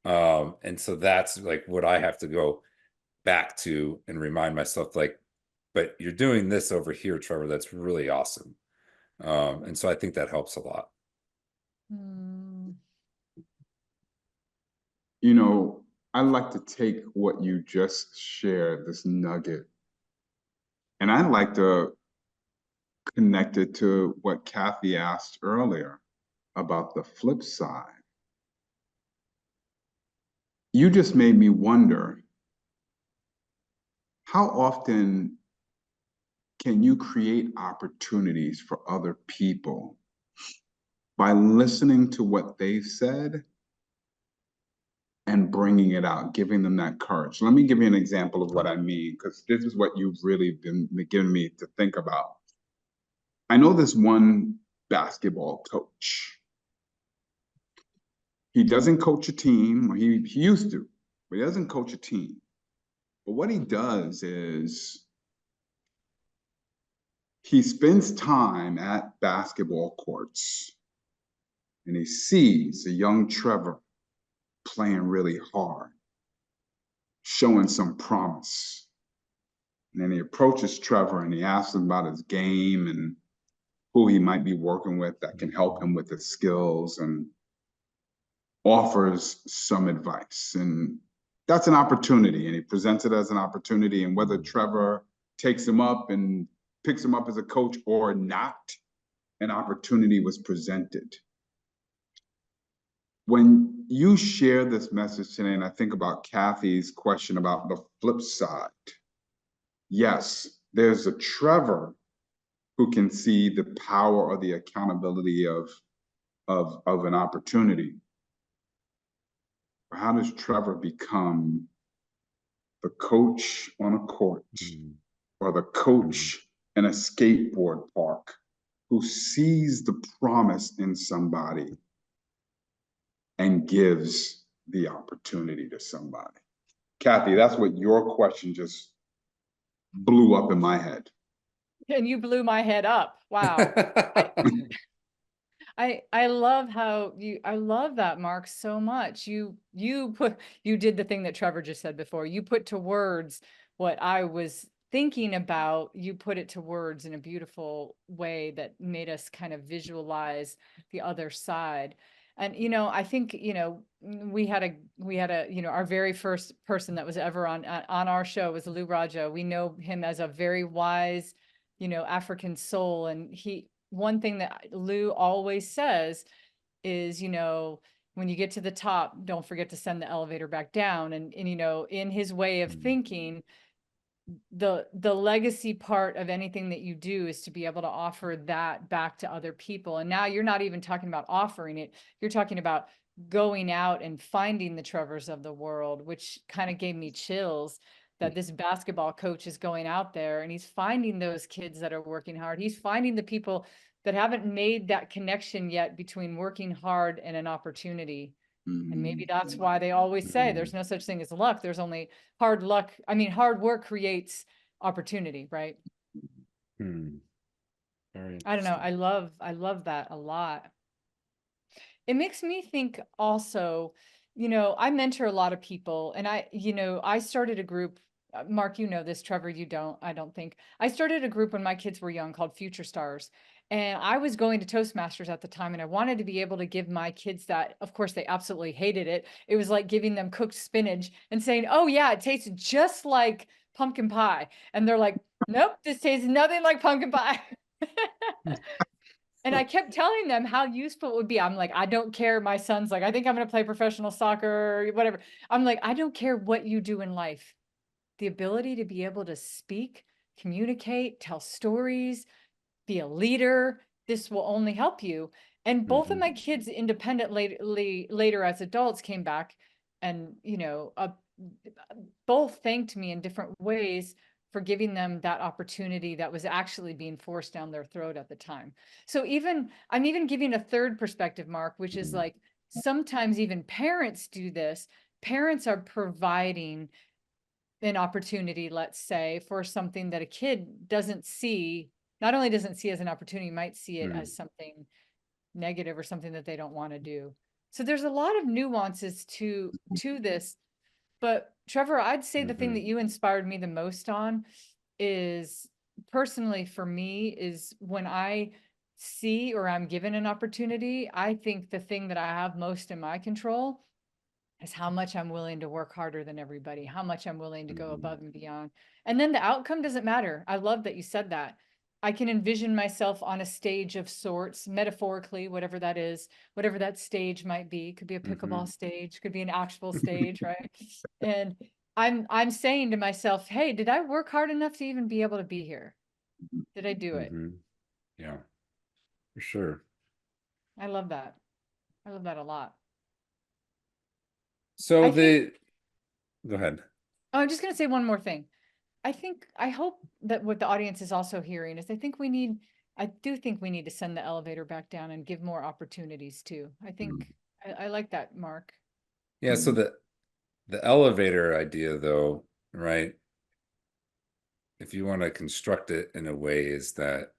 And so that's like what I have to go back to and remind myself, like, but you're doing this over here, Trevor, that's really awesome. And so I think that helps a lot. You know, I like to take what you just shared, this nugget, and I like to connect it to what Cathey asked earlier about the flip side. You just made me wonder, how often can you create opportunities for other people by listening to what they've said and bringing it out, giving them that courage? Let me give you an example of what I mean, because this is what you've really been giving me to think about. I know this one basketball coach. He doesn't coach a team, or he used to, but he doesn't coach a team. But what he does is he spends time at basketball courts and he sees a young Trevor playing really hard, showing some promise. And then he approaches Trevor and he asks him about his game and who he might be working with that can help him with his skills, and offers some advice. And that's an opportunity, and he presents it as an opportunity. And whether Trevor takes him up and picks him up as a coach or not, an opportunity was presented. When you share this message today, and I think about Cathey's question about the flip side, yes, there's a Trevor who can see the power or the accountability of an opportunity. How does Trevor become the coach on a court or the coach in a skateboard park who sees the promise in somebody and gives the opportunity to somebody? Cathey, that's what your question just blew up in my head. And you blew my head up. Wow. I love how I love that, Marc, so much. You did the thing that Trevor just said before. You put to words what I was thinking about. You put it to words in a beautiful way that made us kind of visualize the other side. And, I think, we had a, our very first person that was ever on our show was Lou Raja. We know him as a very wise, African soul. And one thing that Lou always says is, you know, when you get to the top, don't forget to send the elevator back down. And you know, in his way of thinking, the legacy part of anything that you do is to be able to offer that back to other people. And now you're not even talking about offering it, you're talking about going out and finding the Trevors of the world, which kind of gave me chills, that this basketball coach is going out there and he's finding those kids that are working hard. He's finding the people that haven't made that connection yet between working hard and an opportunity. And maybe that's why they always say there's no such thing as luck. There's only hard luck. I mean, hard work creates opportunity, right? I don't know. I love that a lot. It makes me think also, you know, I mentor a lot of people, and I started a group. Mark, you know this, Trevor, you don't, I don't think. I started a group when my kids were young called Future Stars. And I was going to Toastmasters at the time, and I wanted to be able to give my kids that. Of course, they absolutely hated it. It was like giving them cooked spinach and saying, oh yeah, it tastes just like pumpkin pie. And they're like, nope, this tastes nothing like pumpkin pie. And I kept telling them how useful it would be. I'm like, I don't care. My son's like, I think I'm going to play professional soccer or whatever. I'm like, I don't care what you do in life. The ability to be able to speak, communicate, tell stories, be a leader, this will only help you. And both of my kids independently later as adults came back and, you know, both thanked me in different ways for giving them that opportunity that was actually being forced down their throat at the time. So I'm even giving a third perspective, Mark, which is like, sometimes even parents do this. Parents are providing an opportunity, let's say, for something that a kid doesn't see, not only doesn't see as an opportunity, might see it as something negative or something that they don't want to do. So there's a lot of nuances to this. But Trevor, I'd say the thing that you inspired me the most on is, personally for me, is when I see or I'm given an opportunity, I think the thing that I have most in my control is how much I'm willing to work harder than everybody, how much I'm willing to go above and beyond. And then the outcome doesn't matter. I love that you said that. I can envision myself on a stage of sorts, metaphorically, whatever that is, whatever that stage might be. Could be a pickleball stage, could be an actual stage, right? And I'm saying to myself, hey, did I work hard enough to even be able to be here? Did I do it? Yeah, for sure. I love that. I love that a lot. So go ahead. Oh, I'm just going to say one more thing. I hope that what the audience is also hearing is I do think we need to send the elevator back down and give more opportunities too. I think I like that, Mark. Yeah. So the elevator idea though, right? If you want to construct it in a way, is that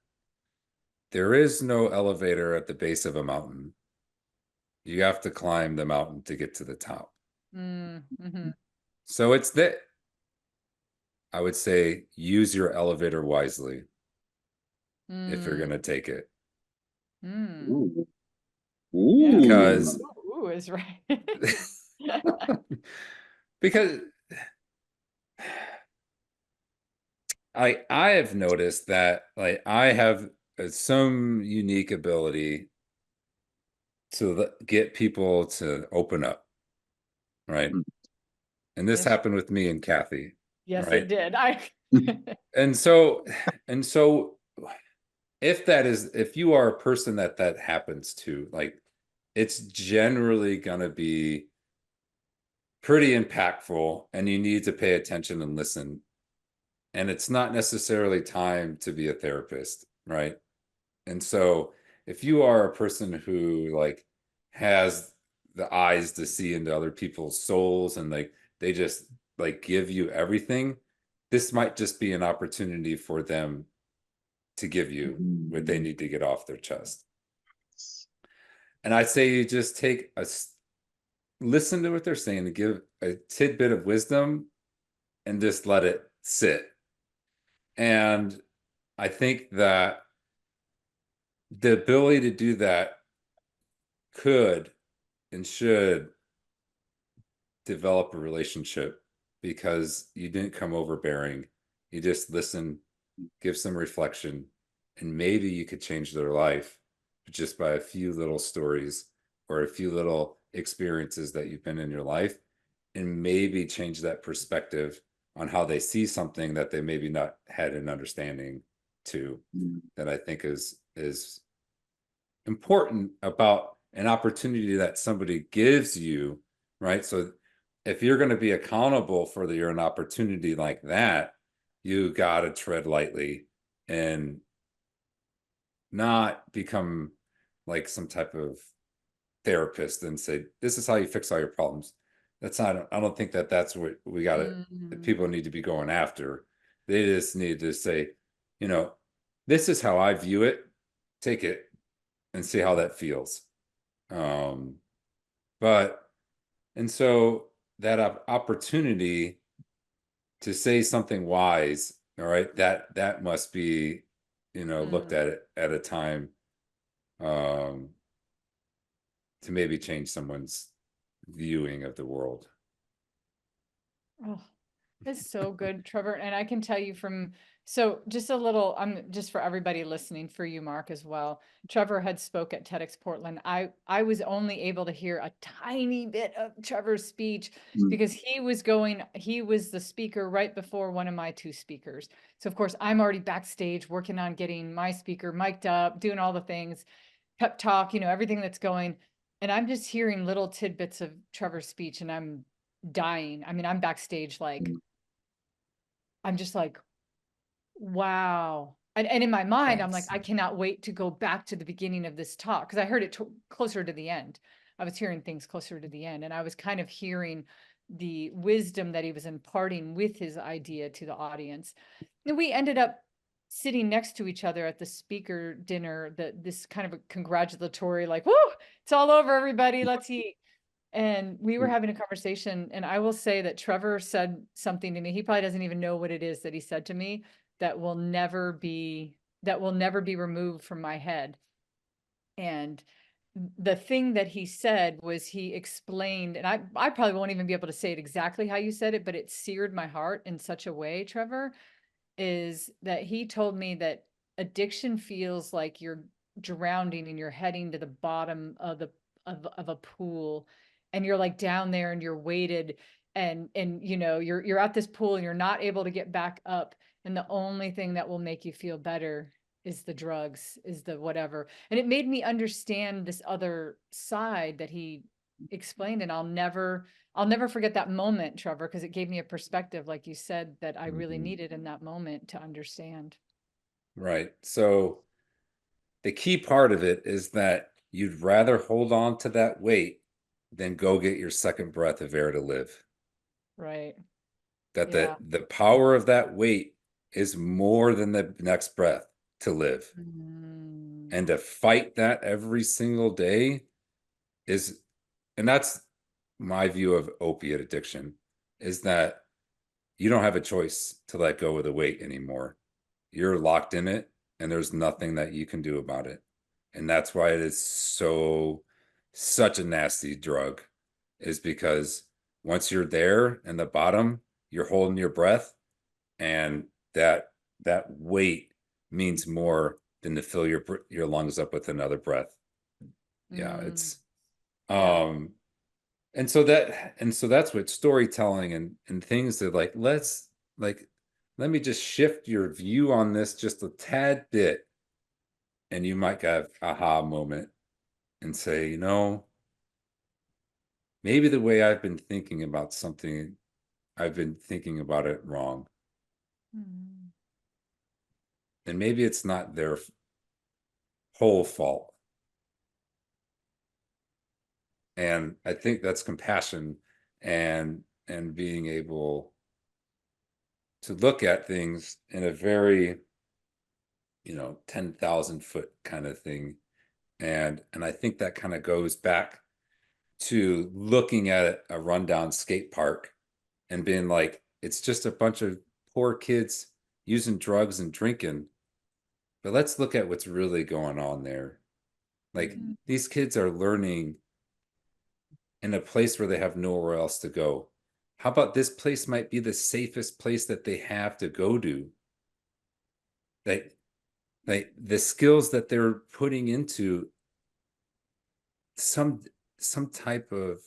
there is no elevator at the base of a mountain. You have to climb the mountain to get to the top. So it's that, I would say, use your elevator wisely if you're going to take it. Ooh. Because ooh is right. Because I have noticed that, like, I have some unique ability to get people to open up, right? And this happened with me and Cathey. Yes, right? it did. And so if you are a person that happens to, like, it's generally gonna be pretty impactful, and you need to pay attention and listen. And it's not necessarily time to be a therapist, right? And so if you are a person who, like, has the eyes to see into other people's souls, and, like, they just, like, give you everything, this might just be an opportunity for them to give you what they need to get off their chest. And I'd say you just listen to what they're saying, and give a tidbit of wisdom, and just let it sit. And I think that the ability to do that could and should develop a relationship, because you didn't come overbearing. You just listen, give some reflection, and maybe you could change their life just by a few little stories or a few little experiences that you've been in your life, and maybe change that perspective on how they see something that they maybe not had an understanding to, that I think is important about an opportunity that somebody gives you, right? So if you're going to be accountable for an opportunity like that, you got to tread lightly and not become like some type of therapist and say, this is how you fix all your problems. That's not, I don't think that that's what we got to, people need to be going after. They just need to say, you know, this is how I view it, take it and see how that feels. And so that opportunity to say something wise, all right, that must be, looked at it at a time, to maybe change someone's viewing of the world. Oh, that's so good, Trevor. And I can tell you so just a little, just for everybody listening, for you, Marc, as well. Trevor had spoke at TEDx Portland. I was only able to hear a tiny bit of Trevor's speech because he was the speaker right before one of my two speakers. So of course I'm already backstage working on getting my speaker mic'd up, doing all the things, pep talk, everything that's going. And I'm just hearing little tidbits of Trevor's speech and I'm dying. I mean, I'm backstage, I'm just like, wow. And in my mind, I'm like, I cannot wait to go back to the beginning of this talk. Cause I heard it closer to the end. I was hearing things closer to the end and I was kind of hearing the wisdom that he was imparting with his idea to the audience. And we ended up sitting next to each other at the speaker dinner, this kind of a congratulatory, like, woo, it's all over, everybody, let's eat. And we were having a conversation and I will say that Trevor said something to me. He probably doesn't even know what it is that he said to me that will never be removed from my head. And the thing that he said was he explained, and I probably won't even be able to say it exactly how you said it, but it seared my heart in such a way, Trevor, is that he told me that addiction feels like you're drowning and you're heading to the bottom of a pool and you're like down there and you're weighted and you're at this pool and you're not able to get back up. And the only thing that will make you feel better is the drugs, is the whatever. And it made me understand this other side that he explained. And I'll never forget that moment, Trevor, because it gave me a perspective, like you said, that I really needed in that moment to understand. Right. So the key part of it is that you'd rather hold on to that weight than go get your second breath of air to live. Right. That the power of that weight is more than the next breath to live. And to fight that every single day and that's my view of opiate addiction, is that you don't have a choice to let go of the weight anymore. You're locked in it and there's nothing that you can do about it. And that's why it is such a nasty drug, is because once you're there in the bottom, you're holding your breath, and that weight means more than to fill your lungs up with another breath. Yeah, it's and so that's what storytelling and things that let me just shift your view on this just a tad bit, and you might have aha moment and say, maybe the way I've been thinking about something, I've been thinking about it wrong. And maybe it's not their whole fault. And I think that's compassion and being able to look at things in a very, 10,000 foot kind of thing. And I think that kind of goes back to looking at a rundown skate park and being like, it's just a bunch of poor kids using drugs and drinking. But let's look at what's really going on there. Like, these kids are learning in a place where they have nowhere else to go. How about this place might be the safest place that they have to go to? Like, like the skills that they're putting into some type of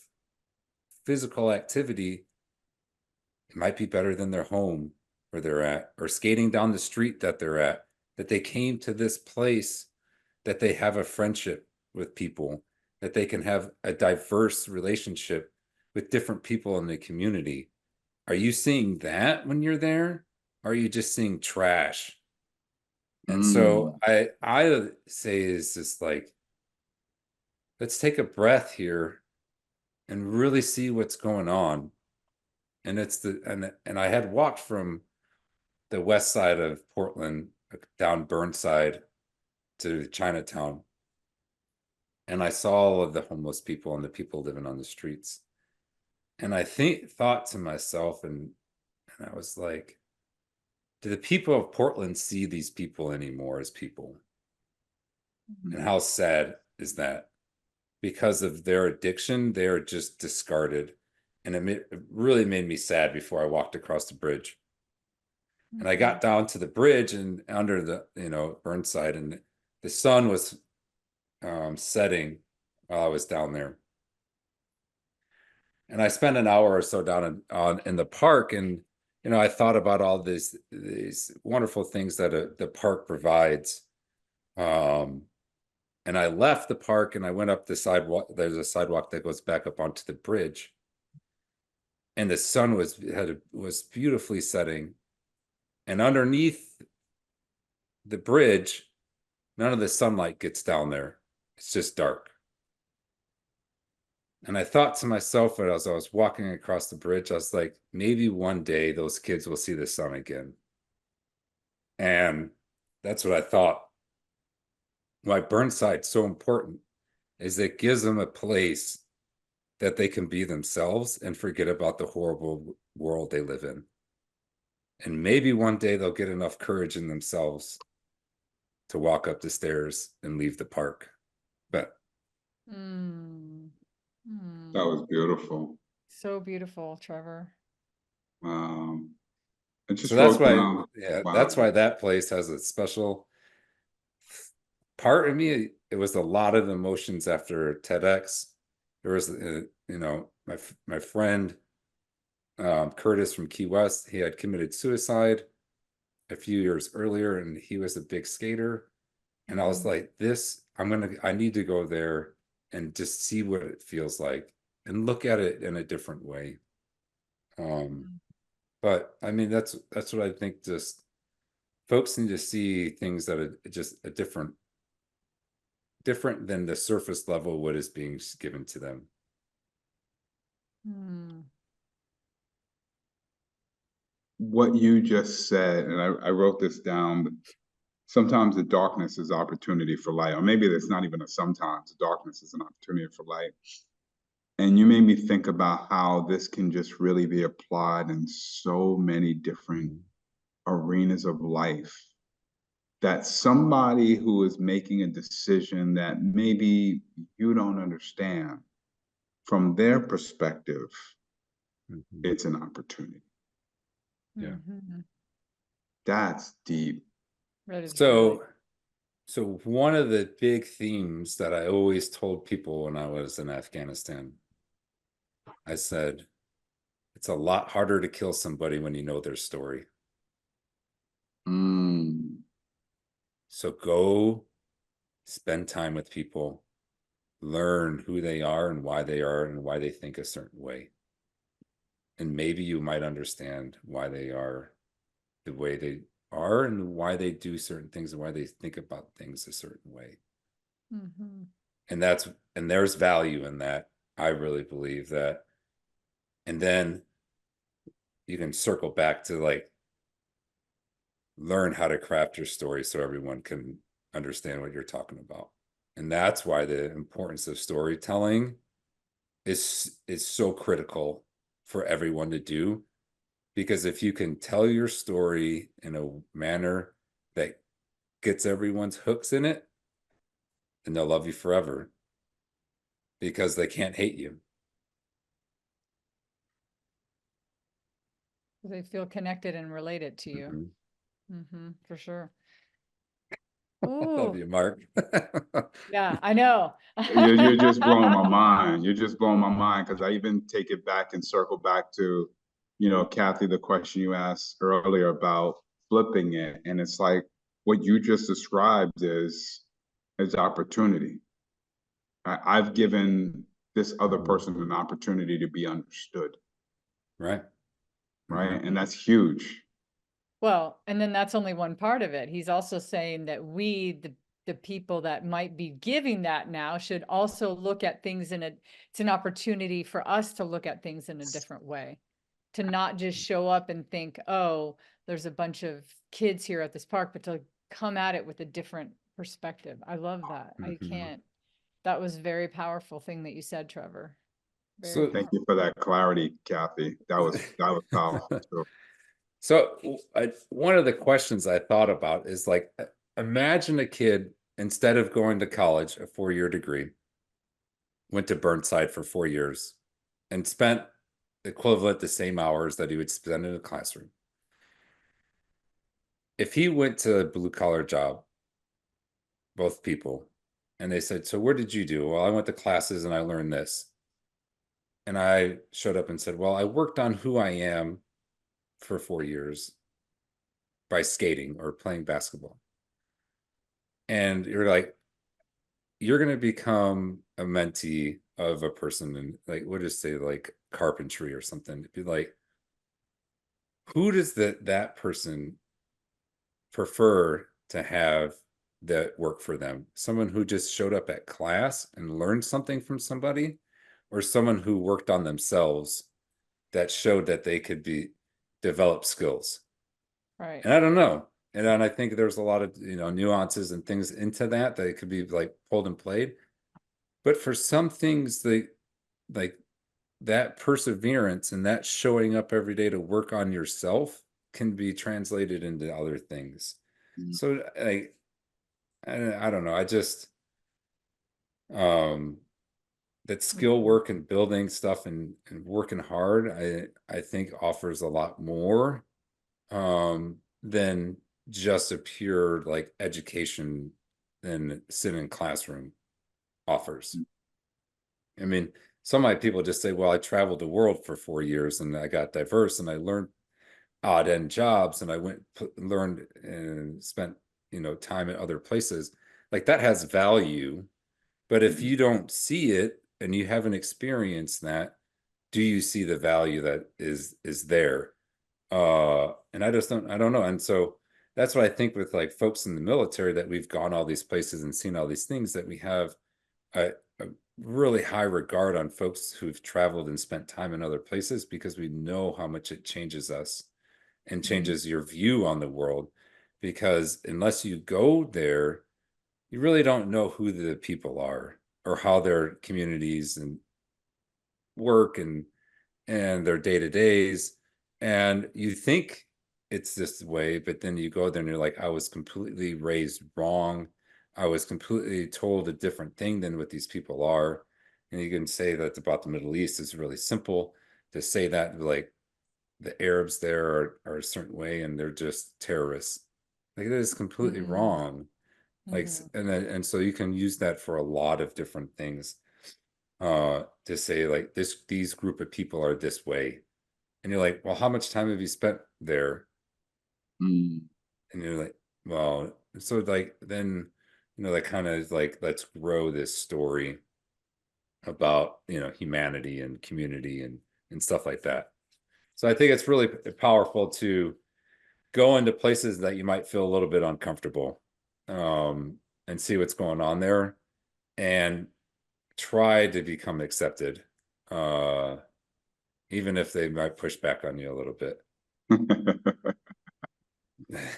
physical activity, it might be better than their home where they're at, or skating down the street that they're at, that they came to this place, that they have a friendship with people, that they can have a diverse relationship with different people in the community. Are you seeing that when you're there? Or are you just seeing trash? And so I say is just like, let's take a breath here and really see what's going on. And it's and I had walked from the west side of Portland down Burnside to Chinatown, and I saw all of the homeless people and the people living on the streets. And I thought to myself, and I was like, do the people of Portland see these people anymore as people? And how sad is that? Because of their addiction, they are just discarded. And it really made me sad before I walked across the bridge. And I got down to the bridge and under the, Burnside, and the sun was setting while I was down there. And I spent an hour or so down in the park, and I thought about all these wonderful things that the park provides. And I left the park and I went up the sidewalk. There's a sidewalk that goes back up onto the bridge, and the sun was beautifully setting. And underneath the bridge, none of the sunlight gets down there. It's just dark. And I thought to myself as I was walking across the bridge, I was like, maybe one day those kids will see the sun again. And that's what I thought. Why Burnside's so important is it gives them a place that they can be themselves and forget about the horrible world they live in. And maybe one day they'll get enough courage in themselves to walk up the stairs and leave the park. But that was beautiful. So beautiful, Trevor. I just so that's why, down, wow. That's why that place has a special part of me. It was a lot of emotions after TEDx. There was, my friend Curtis from Key West. He had committed suicide a few years earlier, and he was a big skater. And I was like, I need to go there and just see what it feels like and look at it in a different way. But I mean, that's what I think. Just folks need to see things that are just a different than the surface level what is being given to them. What you just said, and I wrote this down. Sometimes the darkness is opportunity for light, or maybe it's not even sometimes. The darkness is an opportunity for light. And you made me think about how this can just really be applied in so many different arenas of life. That somebody who is making a decision that maybe you don't understand, from their perspective, it's an opportunity. Yeah. That's deep. So one of the big themes that I always told people when I was in Afghanistan, I said, it's a lot harder to kill somebody when you know their story. So go spend time with people, learn who they are and why they think a certain way. And maybe you might understand why they are the way they are and why they do certain things and why they think about things a certain way. And there's value in that. I really believe that. And then you can circle back to learn how to craft your story so everyone can understand what you're talking about. And that's why the importance of storytelling is so critical for everyone to do. Because if you can tell your story in a manner that gets everyone's hooks in it, then they'll love you forever because they can't hate you. They feel connected and related to you. For sure. Love Ooh, you, Mark. yeah, I know. You're just blowing my mind. You're just blowing my mind because I even take it back and circle back to, Cathey, the question you asked earlier about flipping it. And it's like what you just described is opportunity. I've given this other person an opportunity to be understood, Right. right? And that's huge. Well, and then that's only one part of it. He's also saying that we, the people that might be giving that now, should also look at things it's an opportunity for us to look at things in a different way, to not just show up and think, oh, there's a bunch of kids here at this park, but to come at it with a different perspective. I love that. I Mhm. can't, that was a very powerful thing that you said, Trevor. Very So, Thank you for that clarity, Cathey. That was powerful too. one of the questions I thought about is like, imagine a kid, instead of going to college, a 4-year degree, went to Burnside for 4 years and spent equivalent the same hours that he would spend in a classroom. If he went to a blue collar job, both people, and they said, "So what did you do?" "Well, I went to classes and I learned this." And I showed up and said, "Well, I worked on who I am for 4 years by skating or playing basketball." And you're like, you're going to become a mentee of a person in, like, what is say, like carpentry or something. It'd be like, who does that person prefer to have that work for them? Someone who just showed up at class and learned something from somebody, or someone who worked on themselves that showed that they could be develop skills? right. And I don't know. And then I think there's a lot of, nuances and things into that it could be like pulled and played. But for some things, like that perseverance and that showing up every day to work on yourself can be translated into other things. Mm. So I don't know. I just um that skill work and building stuff and working hard, I think offers a lot more than just a pure like education than sitting in classroom offers. I mean, some of my people just say, well, I traveled the world for 4 years and I got diverse and I learned odd end jobs and I learned and spent, time in other places. Like that has value. But if you don't see it and you haven't experienced that, do you see the value that is there? And I don't know. And so that's what I think with like folks in the military, that we've gone all these places and seen all these things, that we have a really high regard on folks who've traveled and spent time in other places, because we know how much it changes us and changes your view on the world. Because unless you go there, you really don't know who the people are or how their communities and work and their day-to-days. And you think it's this way, but then you go there and you're like, I was completely raised wrong. I was completely told a different thing than what these people are. And you can say that about the Middle East. Is really simple to say that, like, the Arabs there are a certain way and they're just terrorists. Like, that is completely wrong. Like, and so you can use that for a lot of different things, to say like these group of people are this way. And you're like, well, how much time have you spent there? Mm. And you're like, well, so like then, that kind of like, let's grow this story about, humanity and community and stuff like that. So I think it's really powerful to go into places that you might feel a little bit uncomfortable, and see what's going on there and try to become accepted, even if they might push back on you a little bit.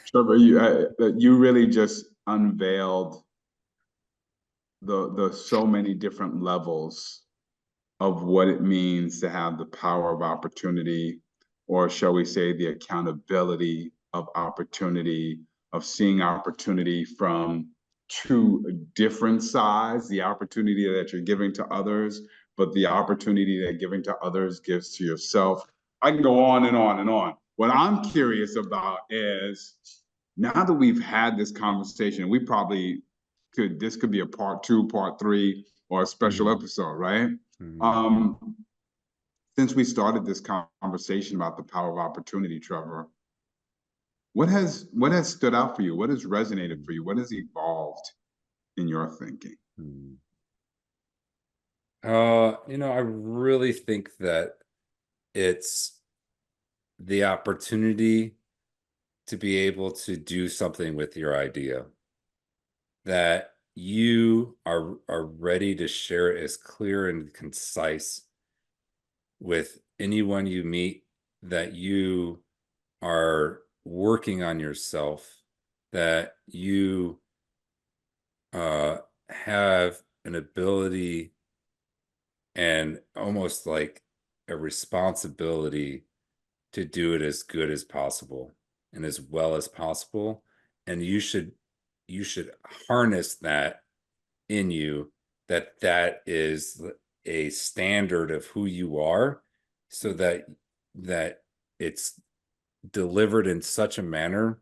Trevor, you really just unveiled the so many different levels of what it means to have the power of opportunity, or shall we say, the accountability of opportunity, of seeing opportunity from two different sides, the opportunity that you're giving to others, but the opportunity that giving to others gives to yourself. I can go on and on and on. What I'm curious about is now that we've had this conversation, we probably this could be a part 2, part 3, or a special episode, right? Since we started this conversation about the power of opportunity, Trevor, what has stood out for you? What has resonated for you? What has evolved in your thinking? I really think that it's the opportunity to be able to do something with your idea, that you are ready to share it as clear and concise with anyone you meet, that you are working on yourself, that you have an ability and almost like a responsibility to do it as good as possible and as well as possible. And you should harness that in you, that is a standard of who you are, so that it's delivered in such a manner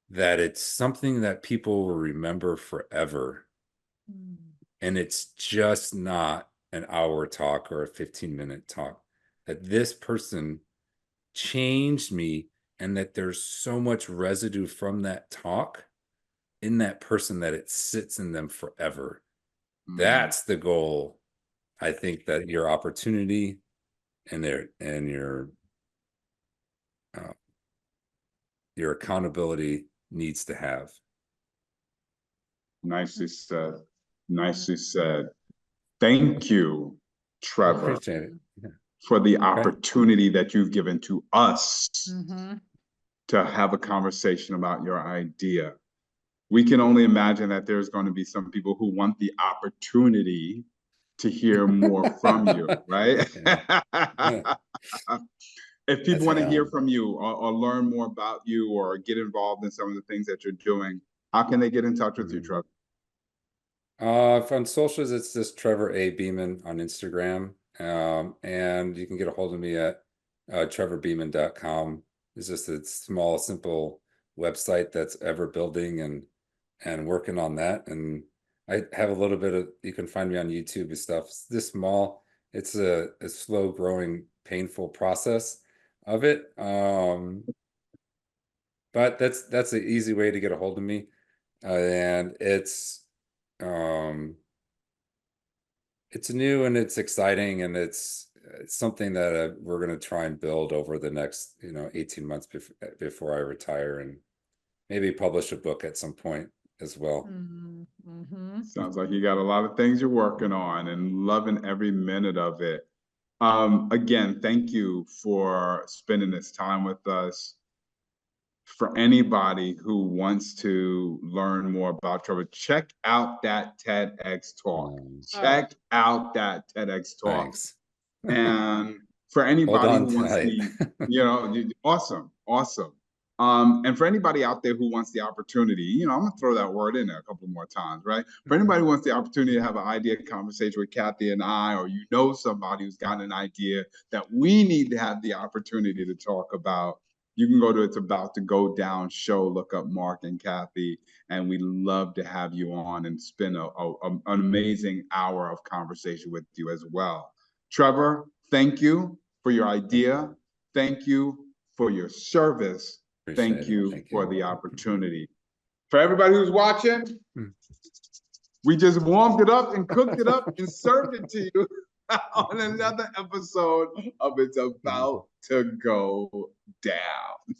that it's something that people will remember forever. And it's just not an hour talk or a 15-minute talk, that this person changed me, and that there's so much residue from that talk in that person that it sits in them forever. That's the goal. I think that your opportunity and your accountability needs to have. Nicely said. Nicely said. Thank you, Trevor, Appreciate it. Yeah. for the opportunity that you've given to us to have a conversation about your idea. We can only imagine that there's going to be some people who want the opportunity to hear more from you, right? If people want to hear from you or learn more about you or get involved in some of the things that you're doing, how can they get in touch with you, Trevor? On socials, it's just Trevor A. Beaman on Instagram. And you can get a hold of me at trevorbeaman.com. It's just a small, simple website that's ever building and working on that. And I have a little bit of, you can find me on YouTube and stuff. It's this small. It's a slow growing, painful process of it. But that's an easy way to get a hold of me. And it's new and it's exciting, and it's something that we're going to try and build over the next 18 months before I retire, and maybe publish a book at some point as well. Sounds like you got a lot of things you're working on and loving every minute of it. Again, thank you for spending this time with us. For anybody who wants to learn more about Trevor, check out that TEDx talk. Check out that TEDx talk. Thanks. And for anybody who wants awesome. And for anybody out there who wants the opportunity, I'm gonna throw that word in there a couple more times, right? For anybody who wants the opportunity to have an idea conversation with Cathey and I, or somebody who's got an idea that we need to have the opportunity to talk about, you can go to It's About to Go Down show, look up Marc and Cathey, and we'd love to have you on and spend an amazing hour of conversation with you as well. Trevor, thank you for your idea. Thank you for your service. Thank you for the opportunity. For everybody who's watching, we just warmed it up and cooked it up and served it to you on another episode of It's About to Go Down.